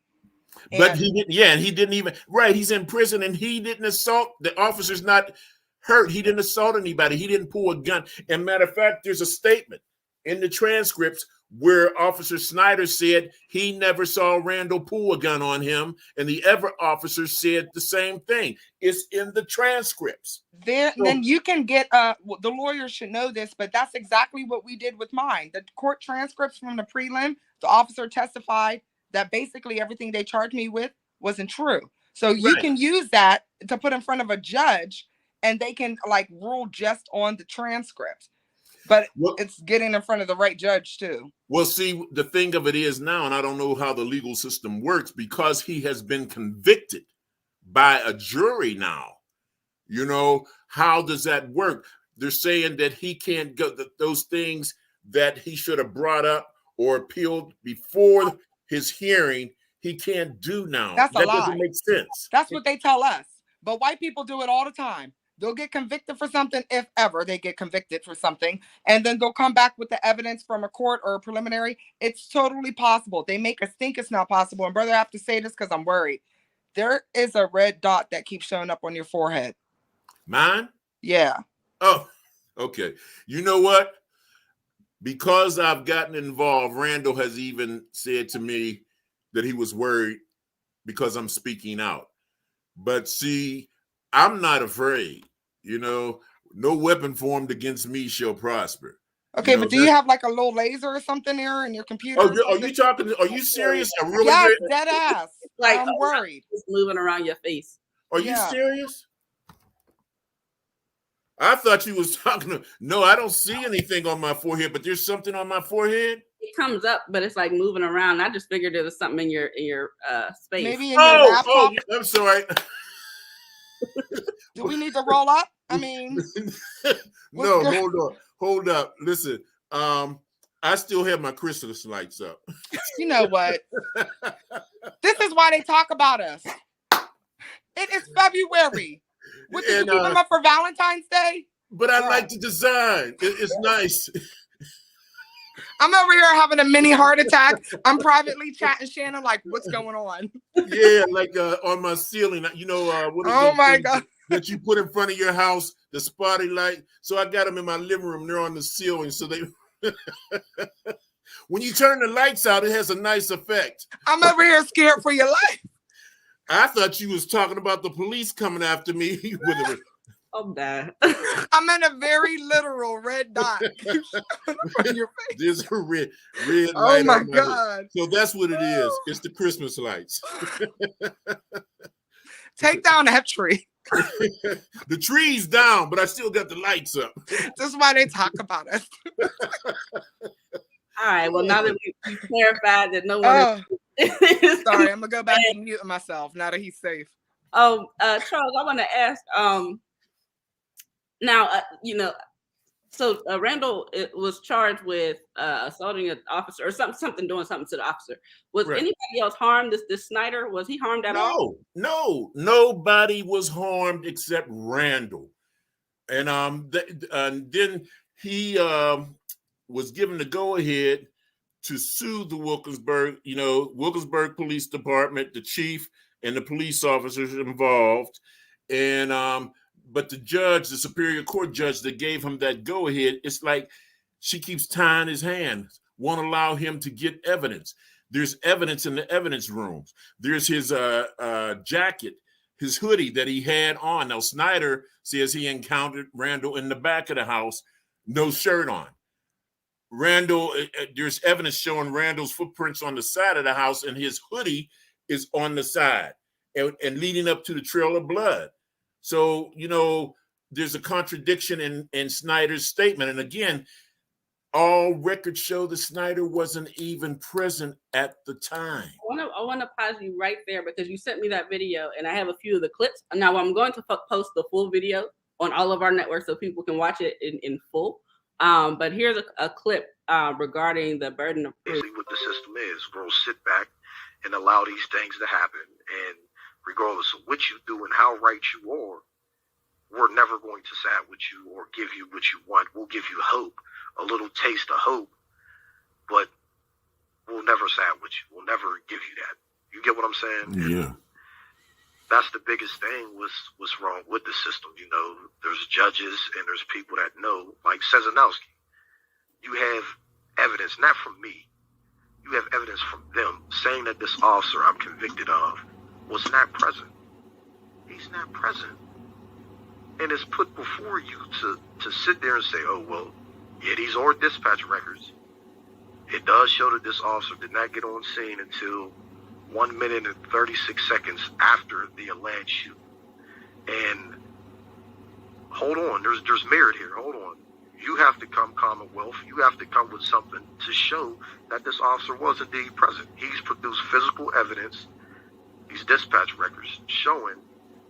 But he didn't. Yeah, and he didn't even. Right, he's in prison, and he didn't assault. The officer's not hurt. He didn't assault anybody. He didn't pull a gun. And matter of fact, there's a statement in the transcripts where Officer Snyder said he never saw Randall pull a gun on him, and the other officer said the same thing. It's in the transcripts. Then you can get the lawyer should know this, but that's exactly what we did with mine. The court transcripts from the prelim, the officer testified that basically everything they charged me with wasn't true. So you can use that to put in front of a judge, and they can like rule just on the transcripts. But it's getting in front of the right judge too. Well, see, the thing of it is now, and I don't know how the legal system works, because he has been convicted by a jury now. You know, how does that work? They're saying that he can't go, those things that he should have brought up or appealed before his hearing, he can't do now. That's a lie. That doesn't make sense. That's what they tell us. But white people do it all the time. They'll get convicted for something, if ever they get convicted for something, and then they'll come back with the evidence from a court or a preliminary. It's totally possible. They make us think it's not possible. And brother, I have to say this because I'm worried. There is a red dot that keeps showing up on your forehead. Mine? Yeah. Oh, okay. You know what? Because I've gotten involved, Randall has even said to me that he was worried because I'm speaking out. But see, I'm not afraid. You know, no weapon formed against me shall prosper. Okay, you know, but do you have like a little laser or something there in your computer? Oh, are you talking? Are you serious? Yes, dead ass. Like, I'm worried. It's moving around your face. Are you serious? I thought you was talking to. No, I don't see anything on my forehead, but there's something on my forehead. It comes up, but it's like moving around. I just figured there was something in your space. Maybe in your laptop. Oh, I'm sorry. Do we need to roll up? I mean, no, hold up. Listen, I still have my Christmas lights up. You know what? This is why they talk about us. It is February. What, did you keep them up for Valentine's Day? But I like the design. It's nice. I'm over here having a mini heart attack. I'm privately chatting Shannon like, what's going on? Yeah, like on my ceiling. You know, what is oh my God. That you put in front of your house, the spotty light. So I got them in my living room. They're on the ceiling. So they, when you turn the lights out, it has a nice effect. I'm over here scared for your life. I thought you was talking about the police coming after me with a. Oh, that. I'm in a very literal red dot on your face. There's a red light. Oh my God. So that's what it is. It's the Christmas lights. Take down that tree. The tree's down, but I still got the lights up. That's why they talk about us. All right. Well, now that we clarified that no one is sorry, I'm gonna go back and mute myself now that he's safe. Oh, Charles, I want to ask. Now, so Randall was charged with assaulting an officer or doing something to the officer. Was anybody else harmed? This Snyder, was he harmed at all? No, nobody was harmed except Randall. And then he was given the go-ahead to sue the Wilkinsburg Police Department, the chief and the police officers involved. And but the judge, the Superior Court judge that gave him that go-ahead, it's like she keeps tying his hands, won't allow him to get evidence. There's evidence in the evidence rooms. There's his jacket, his hoodie that he had on. Now, Snyder says he encountered Randall in the back of the house, no shirt on. Randall, there's evidence showing Randall's footprints on the side of the house, and his hoodie is on the side and leading up to the trail of blood. So, there's a contradiction in Snyder's statement. And again, all records show that Snyder wasn't even present at the time. I want to pause you right there because you sent me that video and I have a few of the clips. Now I'm going to post the full video on all of our networks so people can watch it in full. But here's a clip regarding the burden of proof. Basically what the system is, we'll sit back and allow these things to happen. And regardless of what you do and how right you are, we're never going to side with you or give you what you want. We'll give you hope, a little taste of hope, but we'll never side with you. We'll never give you that. You get what I'm saying? Yeah. And that's the biggest thing what's wrong with the system. There's judges and there's people that know, like Sezanowski. You have evidence, not from me. You have evidence from them saying that this officer I'm convicted of was not present. He's not present. And it's put before you to sit there and say, oh, well, yeah, these are dispatch records. It does show that this officer did not get on scene until 1 minute and 36 seconds after the alleged shooting. And hold on, there's merit here. Hold on. You have to come, Commonwealth. You have to come with something to show that this officer was indeed present. He's produced physical evidence, these dispatch records showing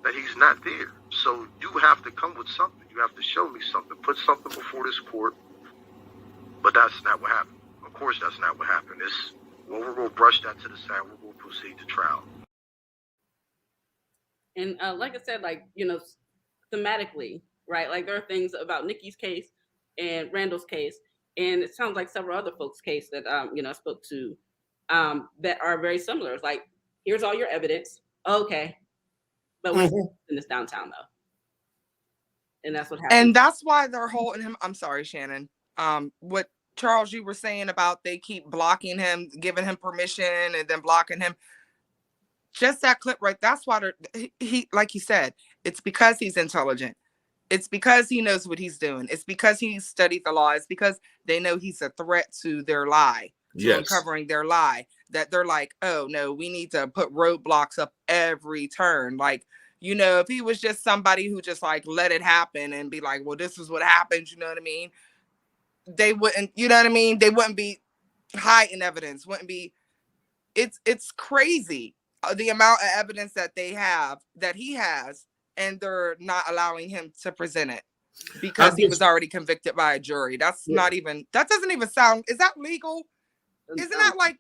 that he's not there. So you have to come with something. You have to show me something, put something before this court. But that's not what happened. Of course, that's not what happened. We're going to brush that to the side. We're going to proceed to trial. And like I said, thematically, right? Like there are things about Nikki's case and Randall's case, and it sounds like several other folks' case that I spoke to that are very similar. It's like, here's all your evidence. Okay. But we're in this downtown though. And that's what happened. And that's why they're holding him. I'm sorry, Shannon. What Charles, you were saying about they keep blocking him, giving him permission and then blocking him. Just that clip, right? That's why he, like you said, it's because he's intelligent. It's because he knows what he's doing. It's because he studied the law. It's because they know he's a threat to their lie, to uncovering their lie, that they're like, oh no, we need to put roadblocks up every turn. Like, if he was just somebody who just like let it happen and be like, well, this is what happens, you know what I mean? They wouldn't, you know what I mean? They wouldn't be hiding evidence, wouldn't be, it's crazy the amount of evidence that they have, that he has, and they're not allowing him to present it because he was already convicted by a jury. That's not even, that doesn't even sound, is that legal? Isn't that like,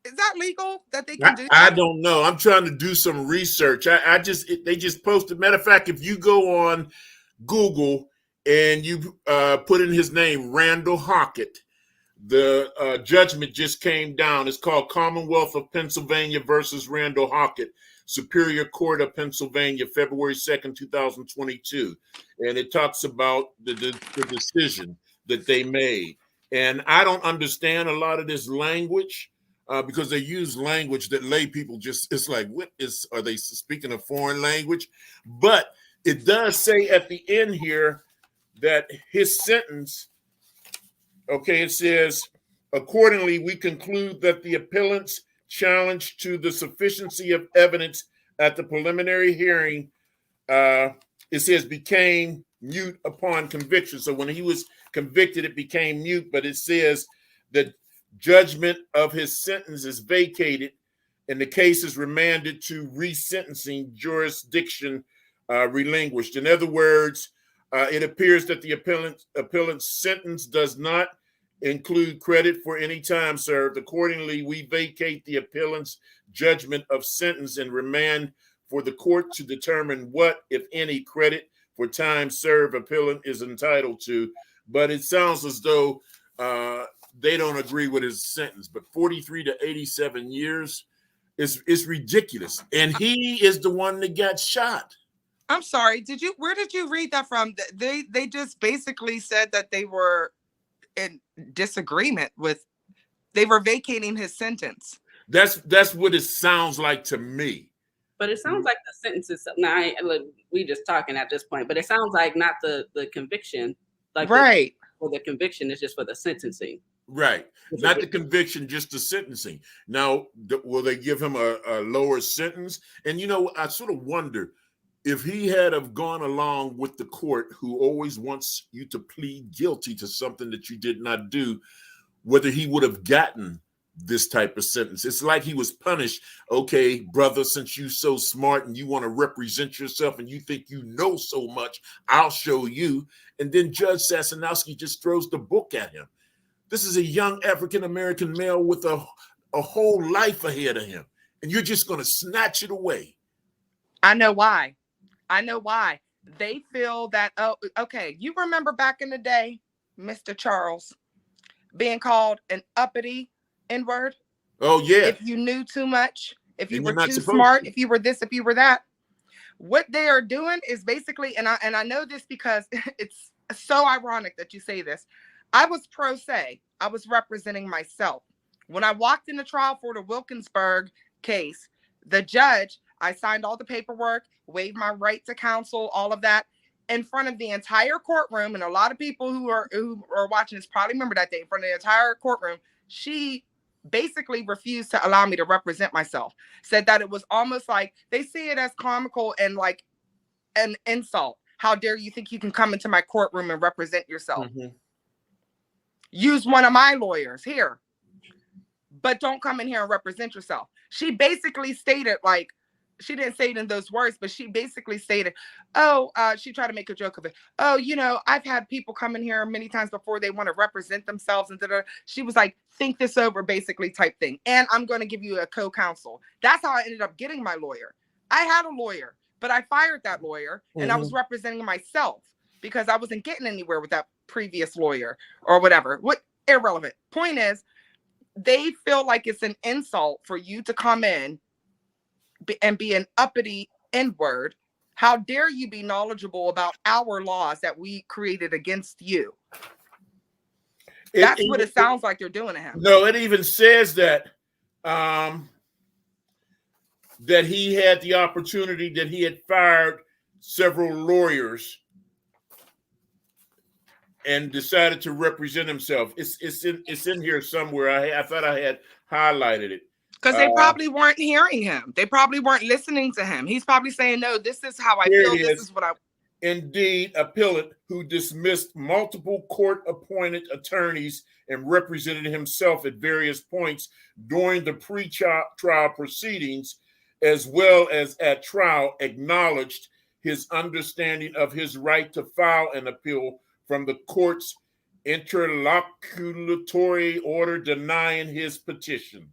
is that legal that they can do that? I don't know. I'm trying to do some research. They just posted. Matter of fact, if you go on Google and you put in his name, Randall Hockett, the judgment just came down. It's called Commonwealth of Pennsylvania versus Randall Hockett, Superior Court of Pennsylvania, February 2nd, 2022. And it talks about the decision that they made. And I don't understand a lot of this language because they use language that lay people it's like, are they speaking a foreign language? But it does say at the end here that his sentence, it says, accordingly, we conclude that the appellant's challenge to the sufficiency of evidence at the preliminary hearing, it says, became mute upon conviction. So when he was convicted, it became mute, but it says that judgment of his sentence is vacated and the case is remanded to resentencing jurisdiction relinquished. In other words, it appears that the appellant's sentence does not include credit for any time served. Accordingly, we vacate the appellant's judgment of sentence and remand for the court to determine what, if any, credit for time served appellant is entitled to. But it sounds as though they don't agree with his sentence. But 43 to 87 years is ridiculous. And he is the one that got shot. I'm sorry. Where did you read that from? They just basically said that they were in disagreement with, they were vacating his sentence. That's what it sounds like to me. But it sounds like the sentence is, now we just talking at this point, but it sounds like not the conviction, like right. The conviction is just for the sentencing. Right. Not the conviction, just the sentencing. Now, will they give him a lower sentence? And, I sort of wonder if he had have gone along with the court, who always wants you to plead guilty to something that you did not do, whether he would have gotten this type of sentence. It's like he was punished. Okay, brother, since you're so smart and you want to represent yourself and you think you know so much, I'll show you. And then Judge Sassanowski just throws the book at him. This is a young African-American male with a whole life ahead of him. And you're just going to snatch it away. I know why. They feel that, you remember back in the day, Mr. Charles, being called an uppity N-word? Oh, yeah. If you knew too much, if you were too smart, if you were this, if you were that. What they are doing is basically, and I know this because it's so ironic that you say this. I was pro se. I was representing myself. When I walked into trial for the Wilkinsburg case, the judge, I signed all the paperwork, waived my right to counsel, all of that in front of the entire courtroom. And a lot of people who are watching this probably remember that day, in front of the entire courtroom. She basically refused to allow me to represent myself, said that it was almost like they see it as comical and like an insult How dare you think you can come into my courtroom and represent yourself? Mm-hmm. Use one of my lawyers here, but don't come in here and represent yourself. She basically stated, like, she didn't say it in those words, but she basically stated, she tried to make a joke of it. Oh, you know, I've had people come in here many times before, they want to represent themselves. And she was like, think this over, basically, type thing. And I'm going to give you a co-counsel. That's how I ended up getting my lawyer. I had a lawyer, but I fired that lawyer, and I was representing myself because I wasn't getting anywhere with that previous lawyer or whatever. What, irrelevant. Point is, they feel like it's an insult for you to come in and be an uppity N-word. How dare you be knowledgeable about our laws that we created against you? That's what it sounds like they're doing to him. No, it even says that that he had the opportunity, that he had fired several lawyers and decided to represent himself. It's in here somewhere. I thought I had highlighted it. Because they probably weren't hearing him. They probably weren't listening to him. He's probably saying, no, this is how I feel. This is what I... Indeed, appellant who dismissed multiple court-appointed attorneys and represented himself at various points during the pre-trial proceedings, as well as at trial, acknowledged his understanding of his right to file an appeal from the court's interlocutory order denying his petition.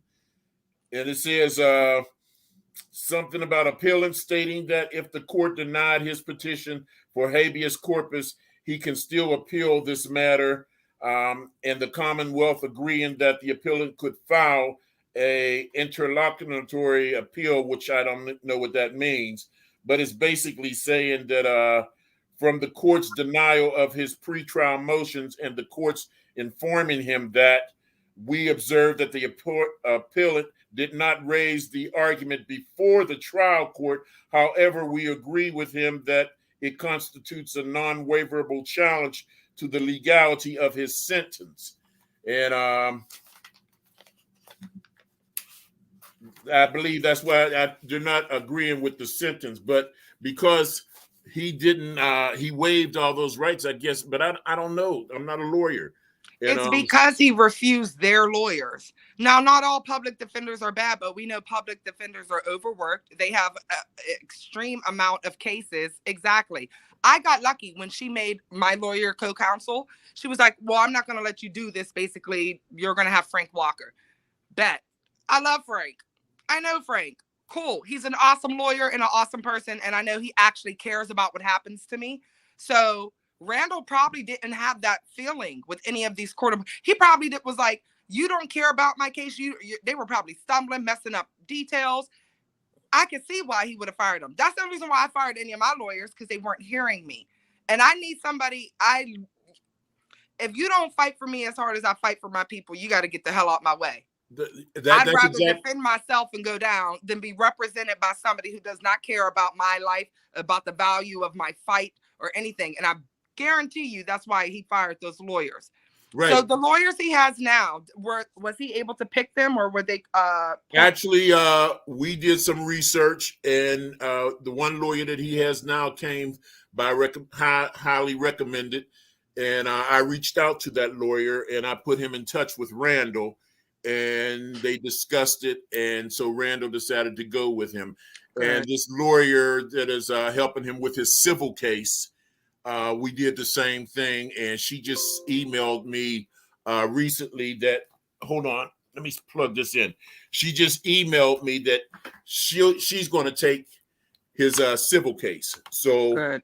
And it says something about appellant stating that if the court denied his petition for habeas corpus, he can still appeal this matter, and the Commonwealth agreeing that the appellant could file a interlocutory appeal, which I don't know what that means, but it's basically saying that from the court's denial of his pretrial motions and the court's informing him that we observed that the appellant did not raise the argument before the trial court. However, we agree with him that it constitutes a non-waiverable challenge to the legality of his sentence. And I believe that's why they're not agreeing with the sentence, but because he didn't, he waived all those rights, I guess, but I don't know. I'm not a lawyer. And, it's because he refused their lawyers. Now, not all public defenders are bad, but we know public defenders are overworked. They have an extreme amount of cases. Exactly. I got lucky when she made my lawyer co-counsel. She was like, well, I'm not going to let you do this. Basically, you're going to have Frank Walker. Bet. I love Frank. I know Frank. Cool. He's an awesome lawyer and an awesome person. And I know he actually cares about what happens to me. So Randall probably didn't have that feeling with any of these he probably was like, you don't care about my case. They were probably stumbling, messing up details. I could see why he would have fired them. That's the reason why I fired any of my lawyers, because they weren't hearing me. And I need somebody, if you don't fight for me as hard as I fight for my people, you got to get the hell out my way. I'd rather defend myself and go down than be represented by somebody who does not care about my life, about the value of my fight or anything. And I guarantee you that's why he fired those lawyers. Right. So the lawyers he has now, was he able to pick them, or were they actually we did some research, and the one lawyer that he has now came by highly recommended, and I reached out to that lawyer and I put him in touch with Randall, and they discussed it, and so Randall decided to go with him. Right. And this lawyer that is helping him with his civil case, we did the same thing, and she just emailed me recently that, hold on, let me plug this in. She just emailed me that she's going to take his civil case. So,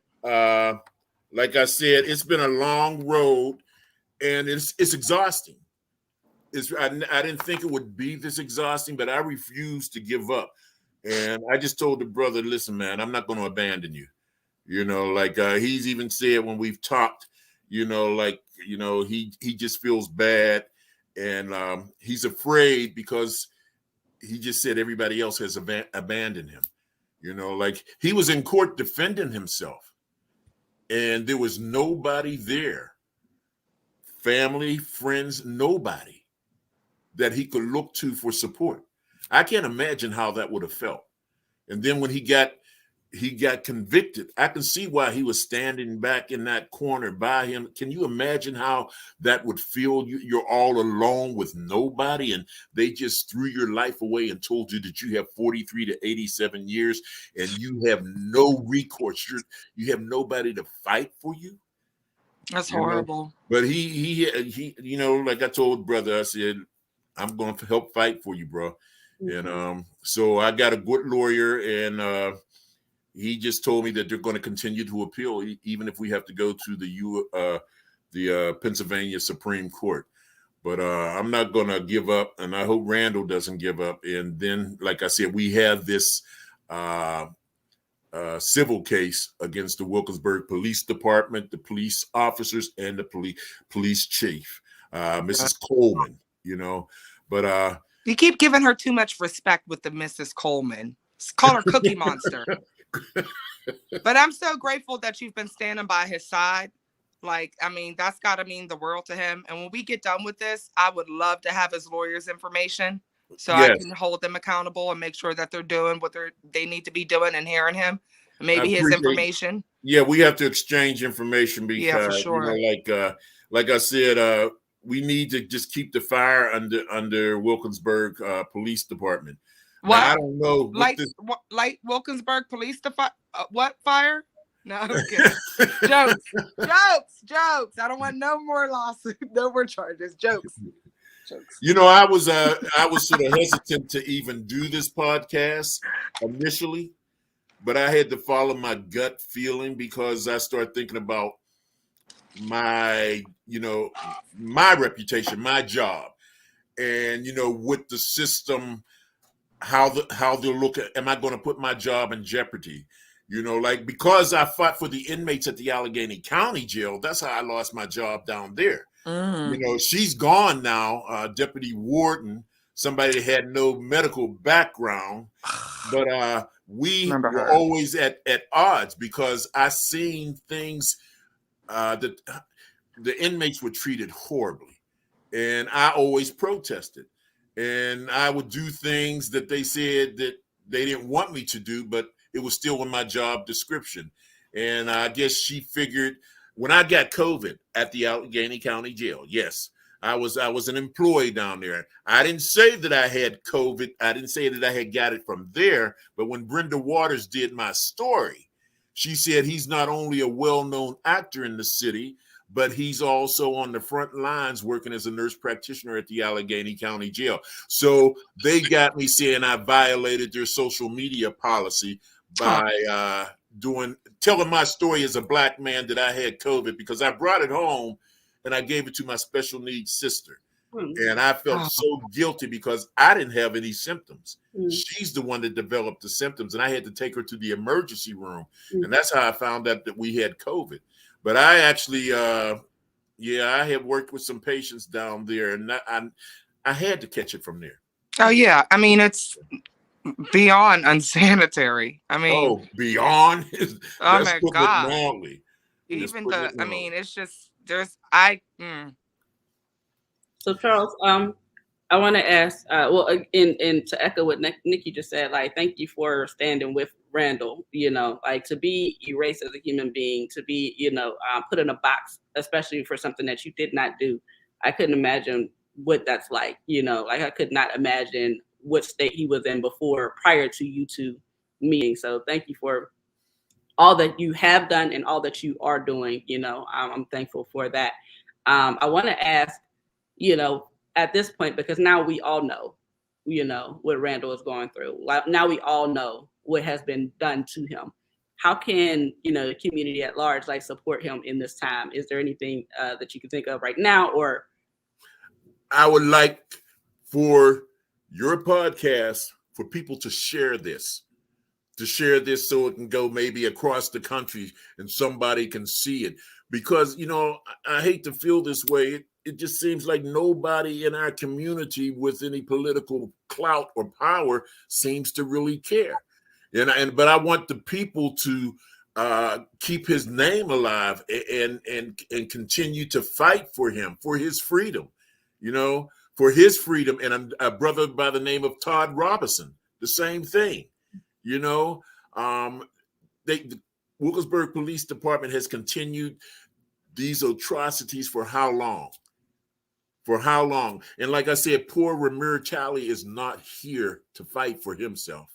like I said, it's been a long road, and it's exhausting. I didn't think it would be this exhausting, but I refused to give up. And I just told the brother, listen, man, I'm not going to abandon you. You know, like he's even said when we've talked, you know, like, you know, he just feels bad, and he's afraid because he just said everybody else has abandoned him. You know, like he was in court defending himself, and there was nobody there, family, friends, nobody that he could look to for support. I can't imagine how that would have felt. And then when he got he got convicted. I can see why he was standing back in that corner by him. Can you imagine how that would feel? You're all alone with nobody, and they just threw your life away and told you that you have 43 to 87 years and you have no recourse. You have nobody to fight for you. That's horrible. But he, you know, like I told brother, I said, I'm going to help fight for you, bro. Mm-hmm. And so I got a good lawyer, and he just told me that they're going to continue to appeal, even if we have to go to the Pennsylvania Supreme Court. But I'm not going to give up, and I hope Randall doesn't give up. And then, like I said, we have this civil case against the Wilkinsburg Police Department, the police officers, and the police chief, Mrs. Coleman. You know, but you keep giving her too much respect with the Mrs. Coleman. Call her Cookie Monster. But I'm so grateful that you've been standing by his side. Like, I mean, that's got to mean the world to him. And when we get done with this, I would love to have his lawyer's information so I can hold them accountable and make sure that they're doing what they need to be doing and hearing him. Maybe his information. Yeah, we have to exchange information because, for sure. You know, like I said, we need to just keep the fire under Wilkinsburg Police Department. What? Now, I don't know. Like Wilkinsburg Police Department? What fire? No, I'm kidding. Jokes. I don't want no more lawsuits, no more charges. Jokes. You know, I was sort of hesitant to even do this podcast initially, but I had to follow my gut feeling because I started thinking about my reputation, my job, and with the system, how they'll look at, am I going to put my job in jeopardy? Because I fought for the inmates at the Allegheny County Jail, that's how I lost my job down there. She's gone now, deputy warden, somebody that had no medical background, but we were always at odds because I seen things that the inmates were treated horribly, and I always protested, and I would do things that they said that they didn't want me to do, but it was still in my job description. And I guess she figured when I got COVID at the Allegheny County Jail, yes, I was an employee down there. I didn't say that I had COVID. I didn't say that I had got it from there. But when Brenda Waters did my story, she said he's not only a well-known actor in the city, but he's also on the front lines working as a nurse practitioner at the Allegheny County Jail. So they got me saying I violated their social media policy by telling my story as a Black man that I had COVID, because I brought it home and I gave it to my special needs sister. And I felt so guilty because I didn't have any symptoms. She's the one that developed the symptoms, and I had to take her to the emergency room. And that's how I found out that we had COVID. But I actually, I had worked with some patients down there, and I had to catch it from there. Oh, yeah. I mean, it's beyond unsanitary. I mean, beyond. Oh my God. Even I mean, it's just So Charles, I want to ask, and to echo what Nikki just said, thank you for standing with Randall, to be erased as a human being, to be, put in a box, especially for something that you did not do. I couldn't imagine what that's like, I could not imagine what state he was in prior to you two meeting. So thank you for all that you have done and all that you are doing. I'm thankful for that. I want to ask, at this point, because now we all know, what Randall is going through. Now we all know what has been done to him. How can, the community at large, support him in this time? Is there anything that you can think of right now? Or I would like for your podcast, for people to share this so it can go maybe across the country and somebody can see it. Because, I hate to feel this way. It just seems like nobody in our community with any political clout or power seems to really care. But I want the people to keep his name alive and continue to fight for him, for his freedom, for his freedom. And a brother by the name of Todd Robinson, the same thing, the Wilkinsburg Police Department has continued these atrocities for how long? For how long? And like I said, poor Ramir Talley is not here to fight for himself,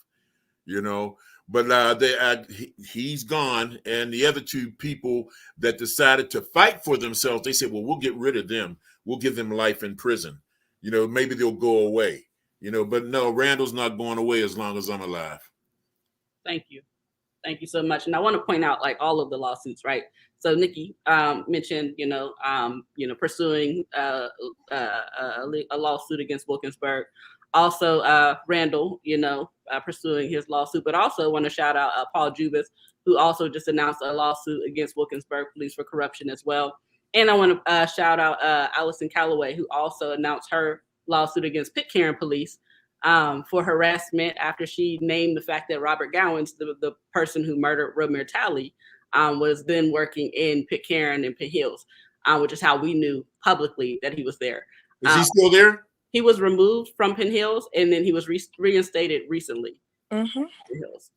you know. But he's gone, and the other two people that decided to fight for themselves, they said, well, we'll get rid of them. We'll give them life in prison. You know, maybe they'll go away. You know, but no, Randall's not going away as long as I'm alive. Thank you. Thank you so much. And I want to point out like all of the lawsuits, right? So Nikki mentioned, pursuing a lawsuit against Wilkinsburg. Also, Randall, pursuing his lawsuit, but also want to shout out Paul Jubis, who also just announced a lawsuit against Wilkinsburg Police for corruption as well. And I want to shout out Allison Calloway, who also announced her lawsuit against Pitcairn Police for harassment after she named the fact that Robert Gowans, the person who murdered Ramir Talley, was then working in Pitcairn and Pitt Hills, which is how we knew publicly that he was there. Is he still there? He was removed from Penn Hills, and then he was reinstated recently. Mm-hmm. Hills.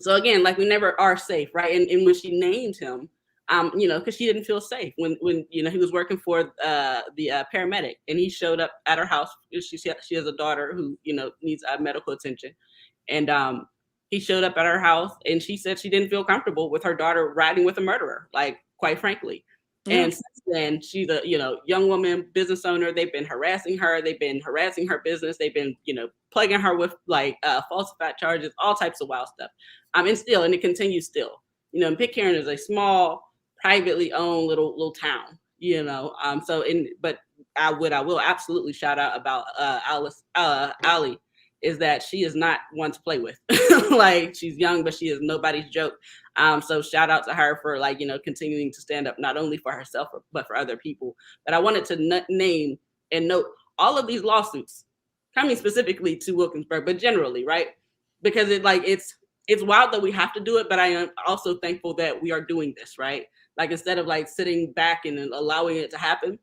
So again, like we never are safe, right? And when she named him, because she didn't feel safe when he was working for the paramedic, and he showed up at her house. She has a daughter who needs medical attention, and he showed up at her house, and she said she didn't feel comfortable with her daughter riding with a murderer, like quite frankly. And since then, she's a young woman, business owner. They've been harassing her. They've been harassing her business. They've been plaguing her with like falsified charges, all types of wild stuff. And it continues still. Pitcairn is a small, privately owned little town. But I will absolutely shout out about Allie is that she is not one to play with. Like she's young, but she is nobody's joke. So shout out to her for continuing to stand up not only for herself but for other people. But I wanted to name and note all of these lawsuits coming specifically to Wilkinsburg, but generally, right? Because it's wild that we have to do it, but I am also thankful that we are doing this, right? Like instead of like sitting back and allowing it to happen,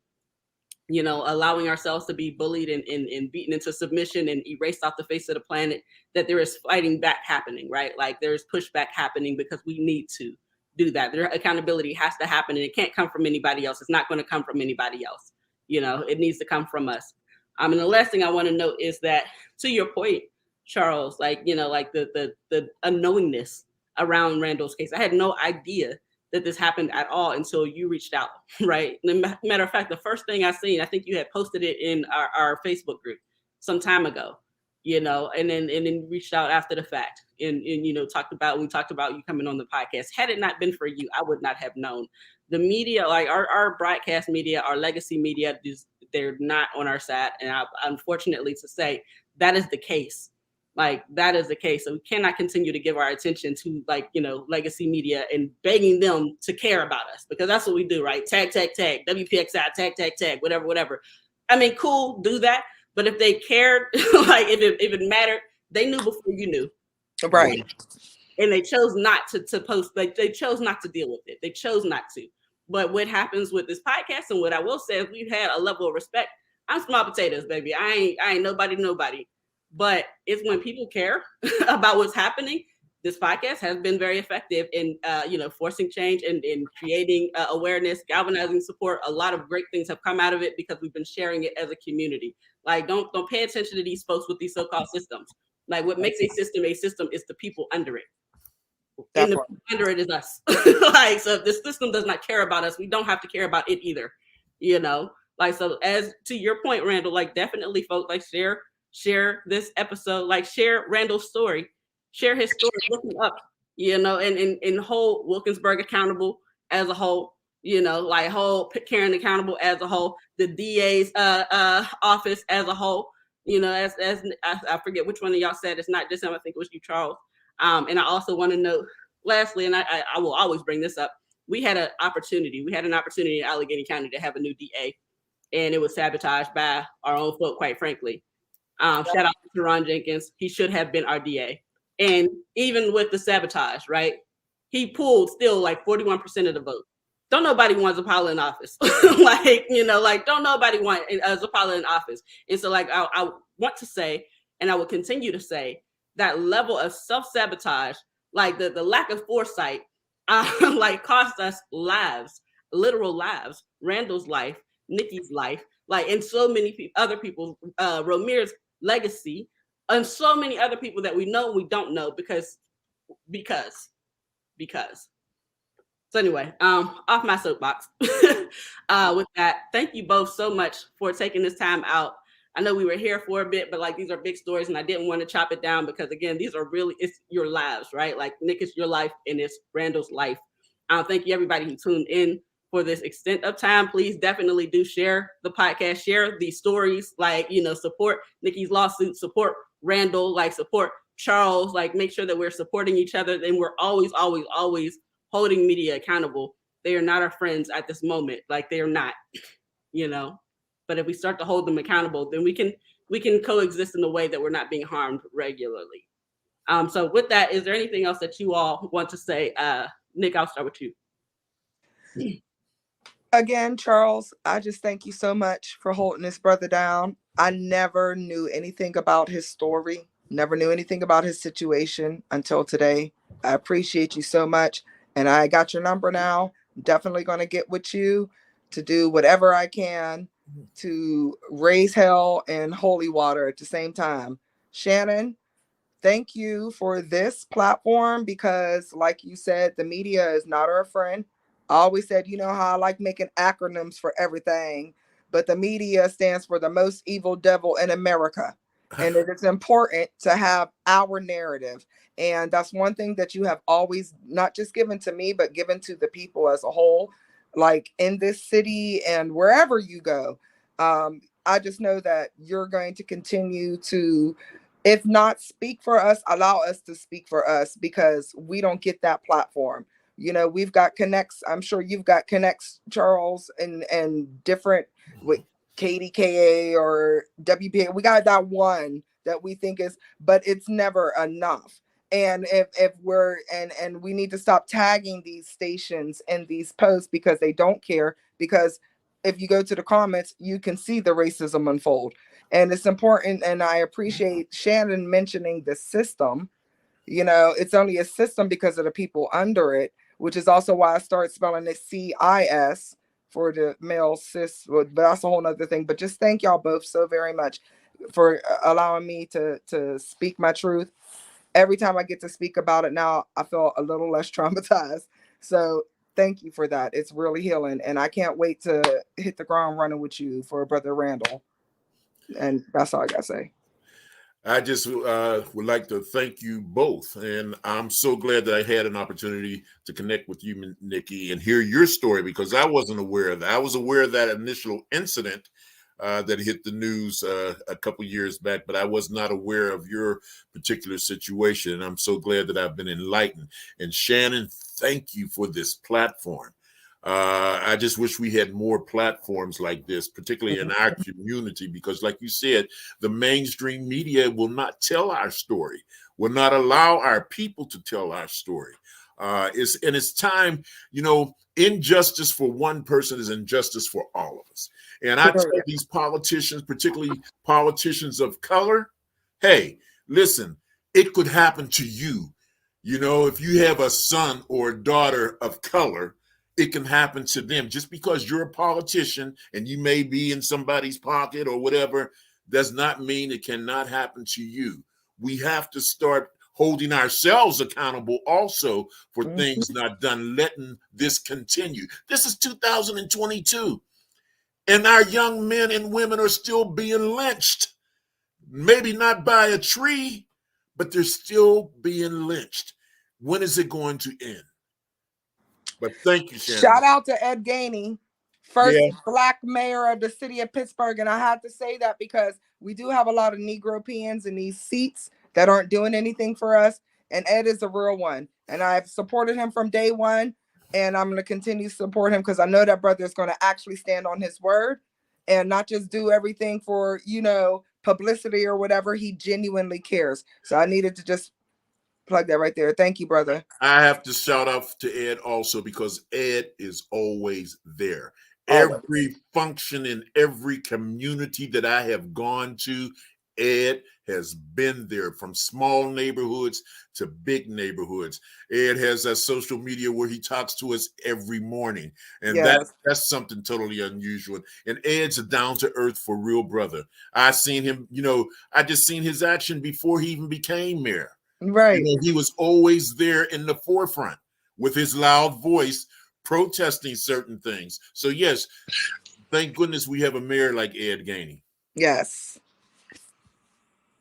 allowing ourselves to be bullied and beaten into submission and erased off the face of the planet, that there is fighting back happening, right? Like there's pushback happening because we need to do that. Their accountability has to happen, and it can't come from anybody else. It's not going to come from anybody else. It needs to come from us. And the last thing I want to note is that, to your point, Charles, the unknowingness around Randall's case. I had no idea that this happened at all until you reached out, right? Matter of fact, the first thing I seen, I think you had posted it in our Facebook group some time ago, and then reached out after the fact and we talked about you coming on the podcast. Had it not been for you, I would not have known. The media, like our broadcast media, our legacy media, they're not on our side. And unfortunately to say, that is the case. Like that is the case. So we cannot continue to give our attention to legacy media and begging them to care about us, because that's what we do, right? Tag, WPXI, tag, whatever. I mean, cool, do that. But if they cared, like if it mattered, they knew before you knew. Right. And they chose not to post, like they chose not to deal with it. They chose not to. But what happens with this podcast, and what I will say is we've had a level of respect. I'm small potatoes, baby. I ain't nobody. But it's when people care about what's happening. This podcast has been very effective in, forcing change and in creating awareness, galvanizing support. A lot of great things have come out of it because we've been sharing it as a community. Like, don't pay attention to these folks with these so-called systems. Like, what makes a system is the people under it. And the people under it is us. Like, so if this system does not care about us, we don't have to care about it either. Like, so as to your point, Randall, like definitely folks, like share this episode, like share Randall's story, share his story, look him up, and hold Wilkinsburg accountable as a whole, like hold Pitcairn accountable as a whole, the DA's office as a whole, as I forget which one of y'all said, it's not just him, I think it was you, Charles. And I also want to note, lastly, and I will always bring this up, we had an opportunity in Allegheny County to have a new DA, and it was sabotaged by our own folk, quite frankly. Shout out to Ron Jenkins. He should have been our DA. And even with the sabotage, right? He pulled still like 41% of the vote. Don't nobody want Zapala in office. Don't nobody want Zapala in office. And so I want to say, and I will continue to say, that level of self-sabotage Like the lack of foresight, like cost us lives, literal lives. Randall's life, Nikki's life, like, and so many other people, Romir's legacy, and so many other people that we know and we don't know because. So anyway, off my soapbox. With that, thank you both so much for taking this time out. I know we were here for a bit, but like these are big stories, and I didn't want to chop it down because again, these are really, it's your lives, right? Like Nick, it's your life and it's Randall's life. Thank you everybody who tuned in for this extent of time. Please definitely do share the podcast, share these stories, like, you know, support Nikki's lawsuit, support Randall, like support Charles, like make sure that we're supporting each other. And we're always holding media accountable. They are not our friends at this moment. Like they are not, you know, but if we start to hold them accountable, then we can coexist in a way that we're not being harmed regularly. So with that, is there anything else that you all want to say? Nick, I'll start with you. Again, Charles, I just thank you so much for holding this brother down. I never knew anything about his story, never knew anything about his situation until today. I appreciate you so much. And I got your number now. I'm definitely going to get with you to do whatever I can to raise hell and holy water at the same time. Shannon, thank you for this platform because, like you said, the media is not our friend. I always said, you know how I like making acronyms for everything, but the media stands for the most evil devil in America. And it is important to have our narrative. And that's one thing that you have always not just given to me, but given to the people as a whole, like in this city and wherever you go. I just know that you're going to continue to, if not speak for us, allow us to speak for us because we don't get that platform. You know, we've got connects. I'm sure you've got connects, Charles, and different with KDKA or WPA. We got that one that we think is, but it's never enough. And if we're and we need to stop tagging these stations in these posts because they don't care. Because if you go to the comments, you can see the racism unfold. And it's important. And I appreciate Shannon mentioning the system. You know, it's only a system because of the people under it, which is also why I started spelling it CIS for the male cis, but that's a whole nother thing. But just thank y'all both so very much for allowing me to speak my truth. Every time I get to speak about it now, I feel a little less traumatized. So thank you for that. It's really healing. And I can't wait to hit the ground running with you for Brother Randall. And that's all I got to say. I just would like to thank you both. And I'm so glad that I had an opportunity to connect with you, Nikki, and hear your story because I wasn't aware of that. I was aware of that initial incident that hit the news a couple years back, but I was not aware of your particular situation. And I'm so glad that I've been enlightened. And Shannon, thank you for this platform. I just wish we had more platforms like this, particularly in our community, because like you said, the mainstream media will not tell our story, will not allow our people to tell our story. It's time, you know, injustice for one person is injustice for all of us. And I tell these politicians, particularly politicians of color, hey, listen, it could happen to you. You know, if you have a son or a daughter of color, it can happen to them. Just because you're a politician and you may be in somebody's pocket or whatever, does not mean it cannot happen to you. We have to start holding ourselves accountable also for things not done, letting this continue. This is 2022, and our young men and women are still being lynched. Maybe not by a tree, but they're still being lynched. When is it going to end? But thank you, Shannon. Shout out to Ed Gainey, first Black mayor of the city of Pittsburgh. And I had to say that because we do have a lot of Negro peons in these seats that aren't doing anything for us. And Ed is a real one. And I've supported him from day one. And I'm going to continue to support him because I know that brother is going to actually stand on his word and not just do everything for, you know, publicity or whatever. He genuinely cares. So I needed to just plug that right there. Thank you, brother. I have to shout out to Ed also because Ed is always there. Always. Every function in every community that I have gone to, Ed has been there from small neighborhoods to big neighborhoods. Ed has that social media where he talks to us every morning. And Yes. that's something totally unusual. And Ed's a down-to-earth for real brother. I seen him, I just seen his action before he even became mayor. Right. He was always there in the forefront with his loud voice protesting certain things. So yes, thank goodness we have a mayor like Ed Gainey. Yes.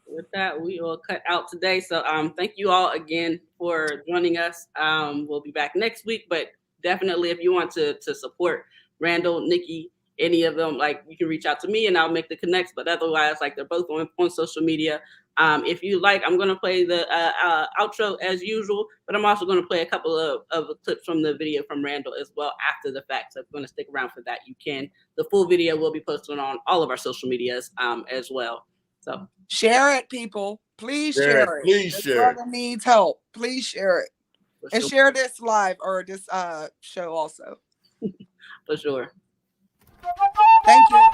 With that, we will cut out today. So thank you all again for joining us. We'll be back next week, but definitely if you want to support Randall, Nikki, any of them, like you can reach out to me and I'll make the connects. But otherwise, like they're both on social media. If you like, I'm going to play the outro as usual, but I'm also going to play a couple of clips from the video from Randall as well after the fact. So if you're going to stick around for that, you can. The full video will be posted on all of our social medias as well. So share it, people. Please share it. Please this share it. brother needs help. Please share it. And share this live or this show also. For sure. Thank you.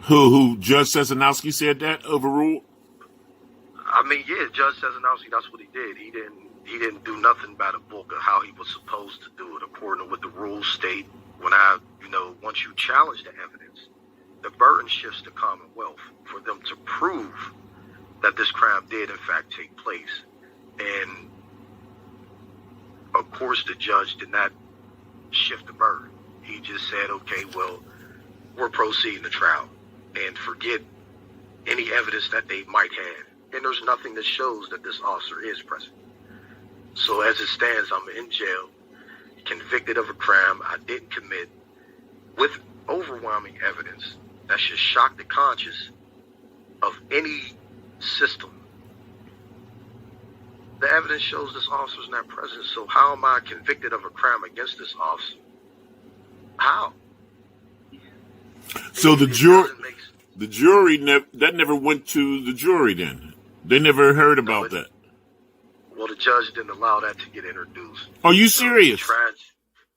Who Judge Cesanowski said that overruled? I mean, yeah, Judge Cesanowski, that's what he did. He didn't do nothing by the book of how he was supposed to do it according to what the rules state. Once you challenge the evidence, the burden shifts to Commonwealth for them to prove that this crime did in fact take place. And of course the judge did not shift the burden. He just said, okay, well, we're proceeding to trial and forget any evidence that they might have. And there's nothing that shows that this officer is present. So as it stands, I'm in jail, convicted of a crime I didn't commit, with overwhelming evidence that should shock the conscience of any system. The evidence shows this officer's not present, so how am I convicted of a crime against this officer? How? So the jury never went to the jury then? They never heard about that? Well, the judge didn't allow that to get introduced. Are you serious?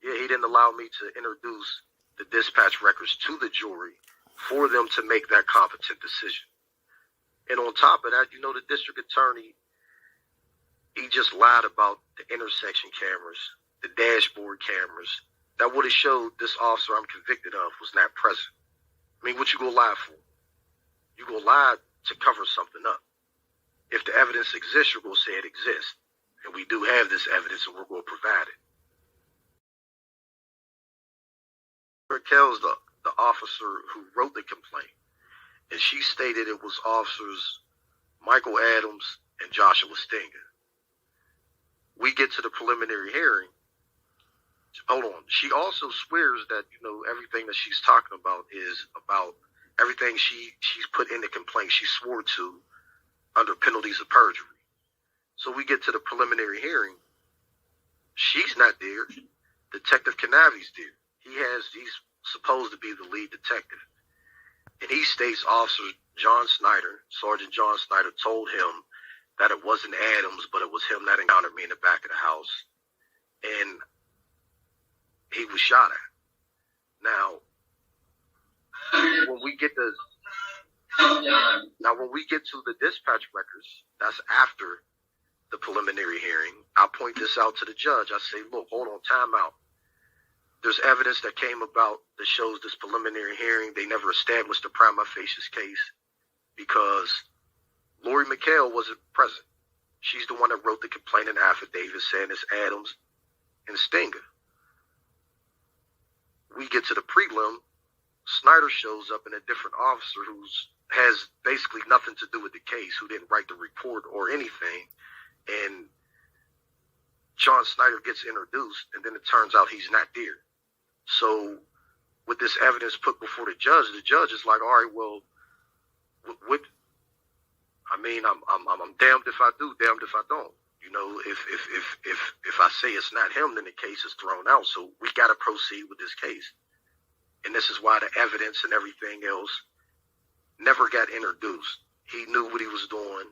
He didn't allow me to introduce the dispatch records to the jury for them to make that competent decision. And on top of that, the district attorney, he just lied about the intersection cameras, the dashboard cameras, that would have showed this officer I'm convicted of was not present. I mean, what you gonna lie for? You gonna lie to cover something up. If the evidence exists, you're gonna say it exists. And we do have this evidence and we're gonna provide it. Raquel's the officer who wrote the complaint. And she stated it was officers Michael Adams and Joshua Stinger. We get to the preliminary hearing. Hold on. She also swears that, everything that she's talking about is about everything she's put in the complaint she swore to under penalties of perjury. So we get to the preliminary hearing. She's not there. Detective Canavi's there. He's supposed to be the lead detective. And he states Officer John Snyder, Sergeant John Snyder, told him that it wasn't Adams, but it was him that encountered me in the back of the house. And he was shot at. Now, when we get to the dispatch records, that's after the preliminary hearing, I point this out to the judge. I say, look, hold on, time out. There's evidence that came about that shows this preliminary hearing, they never established a prima facie case because Lori McHale wasn't present. She's the one that wrote the complainant affidavit saying it's Adams and Stenger. We get to the prelim, Snyder shows up and a different officer who has basically nothing to do with the case, who didn't write the report or anything. And John Snyder gets introduced, and then it turns out he's not there. So with this evidence put before the judge is like, all right, well, what I mean, I'm damned if I do, damned if I don't. You know, if I say it's not him, then the case is thrown out. So we got to proceed with this case. And this is why the evidence and everything else never got introduced. He knew what he was doing.